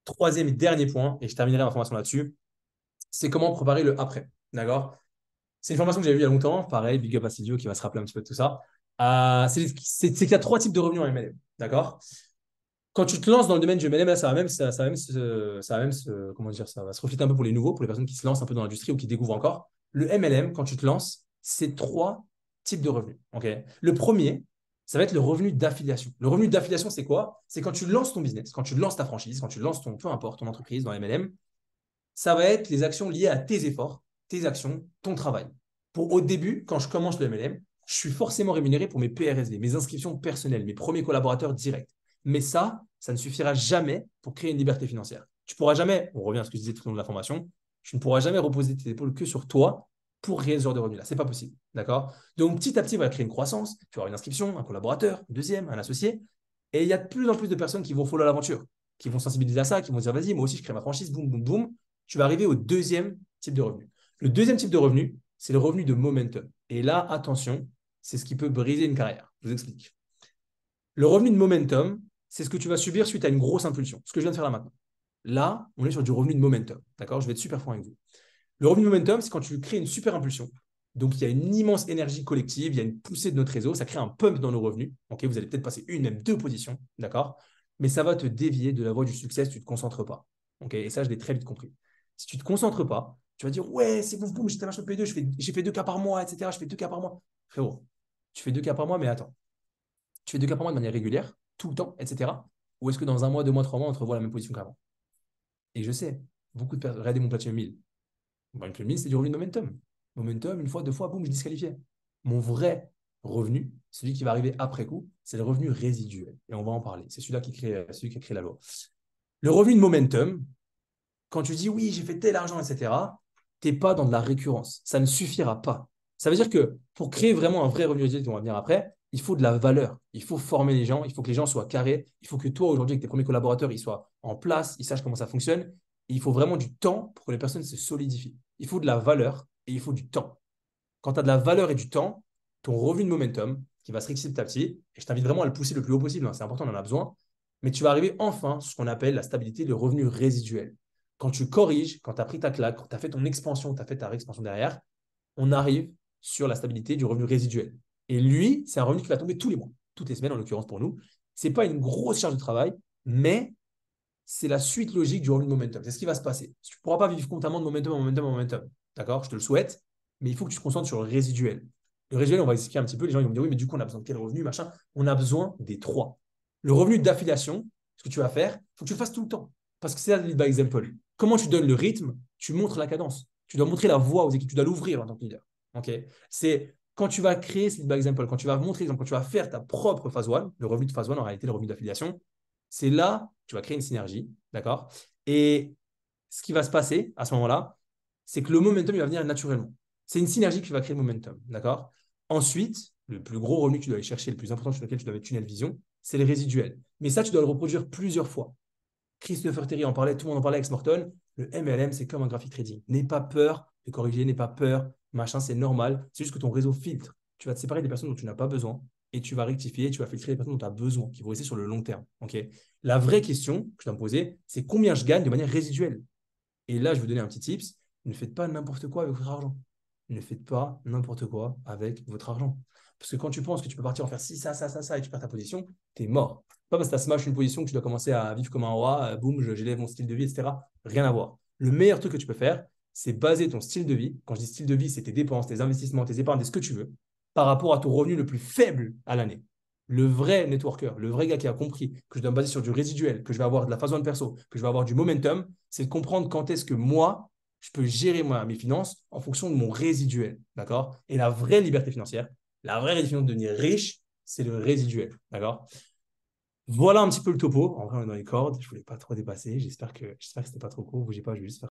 Troisième et dernier point, et je terminerai ma formation là-dessus, c'est comment préparer le après. D'accord? C'est une formation que j'avais vue il y a longtemps. Pareil, big up à Sidio qui va se rappeler un petit peu de tout ça. C'est qu'il y a 3 types de revenus en MLM. D'accord? Quand tu te lances dans le domaine du MLM, là, comment dire, ça va se refléter un peu pour les nouveaux, pour les personnes qui se lancent un peu dans l'industrie ou qui découvrent encore. Le MLM, quand tu te lances, c'est 3 types de revenus. Ok. Le premier, ça va être le revenu d'affiliation. Le revenu d'affiliation, c'est quoi? C'est quand tu lances ton business, quand tu lances ta franchise, quand tu lances ton, peu importe, ton entreprise dans MLM, ça va être les actions liées à tes efforts, tes actions, ton travail. Au début, quand je commence le MLM, je suis forcément rémunéré pour mes PRSV, mes inscriptions personnelles, mes premiers collaborateurs directs. Mais ça ne suffira jamais pour créer une liberté financière. Tu pourras jamais, on revient à ce que je disais tout au long de la formation, tu ne pourras jamais reposer tes épaules que sur toi pour créer ce genre de revenus-là. Ce n'est pas possible. D'accord? Donc, petit à petit, on va créer une croissance. Tu vas avoir une inscription, un collaborateur, un deuxième, un associé. Et il y a de plus en plus de personnes qui vont follow l'aventure, qui vont sensibiliser à ça, qui vont dire vas-y, moi aussi, je crée ma franchise, boum, boum, boum. Tu vas arriver au deuxième type de revenu. Le deuxième type de revenu, c'est le revenu de momentum. Et là, attention, c'est ce qui peut briser une carrière. Je vous explique. Le revenu de momentum, c'est ce que tu vas subir suite à une grosse impulsion. Ce que je viens de faire là maintenant. Là, on est sur du revenu de momentum. D'accord? Je vais être super franc avec vous. Le revenu de momentum, c'est quand tu crées une super impulsion. Donc, il y a une immense énergie collective, il y a une poussée de notre réseau, ça crée un pump dans nos revenus. Ok, vous allez peut-être passer une, même 2 positions. D'accord? Mais ça va te dévier de la voie du succès si tu ne te concentres pas. Ok? Et ça, je l'ai très vite compris. Si tu ne te concentres pas, tu vas dire ouais, c'est boum, boum, j'étais machin P2, j'ai fait 2 cas par mois, etc. Je fais 2 cas par mois. Frérot, tu fais 2 cas par mois, mais attends. Tu fais 2 cas par mois de manière régulière, tout le temps, etc. Ou est-ce que dans un mois, 2 mois, 3 mois, on te revoit à la même position qu'avant? Et je sais, beaucoup de personnes. Regardez mon Platinum 1000. Mon Platinum 1000, c'est du revenu de momentum. Momentum, une fois, 2 fois, boum, je disqualifié. Mon vrai revenu, celui qui va arriver après coup, c'est le revenu résiduel. Et on va en parler. C'est celui qui a créé la loi. Le revenu de momentum, quand tu dis oui, j'ai fait tel argent, etc., tu n'es pas dans de la récurrence. Ça ne suffira pas. Ça veut dire que pour créer vraiment un vrai revenu résiduel, on va venir après, il faut de la valeur. Il faut former les gens. Il faut que les gens soient carrés. Il faut que toi, aujourd'hui, avec tes premiers collaborateurs, ils soient en place, ils sachent comment ça fonctionne. Et il faut vraiment du temps pour que les personnes se solidifient. Il faut de la valeur et il faut du temps. Quand tu as de la valeur et du temps, ton revenu de momentum, qui va se réussir petit à petit, et je t'invite vraiment à le pousser le plus haut possible, hein, c'est important, on en a besoin, mais tu vas arriver enfin sur ce qu'on appelle la stabilité, le revenu résiduel. Quand tu corriges, quand tu as pris ta claque, quand tu as fait ton expansion, tu as fait ta réexpansion derrière, on arrive sur la stabilité du revenu résiduel. Et lui, c'est un revenu qui va tomber tous les mois, toutes les semaines en l'occurrence pour nous. Ce n'est pas une grosse charge de travail, mais c'est la suite logique du revenu de momentum. C'est ce qui va se passer. Tu ne pourras pas vivre constamment de momentum en momentum en momentum. D'accord? Je te le souhaite, mais il faut que tu te concentres sur le résiduel. Le résiduel, on va expliquer un petit peu. Les gens ils vont me dire oui, mais du coup, on a besoin de quel revenu, machin. On a besoin des 3. Le revenu d'affiliation, ce que tu vas faire, il faut que tu le fasses tout le temps. Parce que c'est ça le lead by example. Comment tu donnes le rythme? Tu montres la cadence. Tu dois montrer la voie aux équipes. Tu dois l'ouvrir en tant que leader. Ok. C'est quand tu vas créer ce lead by example, quand tu vas montrer l'exemple, quand tu vas faire ta propre phase 1, le revenu de phase 1, en réalité, le revenu d'affiliation, c'est là que tu vas créer une synergie. D'accord. Et ce qui va se passer à ce moment-là, c'est que le momentum, il va venir naturellement. C'est une synergie qui va créer le momentum. D'accord. Ensuite, le plus gros revenu que tu dois aller chercher, le plus important sur lequel tu dois mettre tunnel vision, c'est les résiduels. Mais ça, tu dois le reproduire plusieurs fois. Christopher Terry en parlait, tout le monde en parlait avec Morton. Le MLM, c'est comme un graphic trading. N'aie pas peur de corriger, n'aie pas peur, machin, c'est normal. C'est juste que ton réseau filtre. Tu vas te séparer des personnes dont tu n'as pas besoin et tu vas rectifier, tu vas filtrer les personnes dont tu as besoin, qui vont rester sur le long terme. Okay. La vraie question que je dois me poser, c'est combien je gagne de manière résiduelle. Et là, je vais vous donner un petit tips. Ne faites pas n'importe quoi avec votre argent. Ne faites pas n'importe quoi avec votre argent. Parce que quand tu penses que tu peux partir en faire ci, ça, et tu perds ta position, tu es mort. Pas parce que tu as smash une position que tu dois commencer à vivre comme un roi, boum, j'élève mon style de vie, etc. Rien à voir. Le meilleur truc que tu peux faire, c'est baser ton style de vie. Quand je dis style de vie, c'est tes dépenses, tes investissements, tes épargnes, ce que tu veux, par rapport à ton revenu le plus faible à l'année. Le vrai networker, le vrai gars qui a compris que je dois me baser sur du résiduel, que je vais avoir de la phase 1 perso, que je vais avoir du momentum, c'est de comprendre quand est-ce que moi, je peux gérer mes finances en fonction de mon résiduel. D'accord. Et la vraie liberté financière, la vraie définition de devenir riche, c'est le résiduel. D'accord. Voilà un petit peu le topo. En vrai, on est dans les cordes. Je ne voulais pas trop dépasser. J'espère que ce n'était pas trop court. Bougez pas, je vais juste faire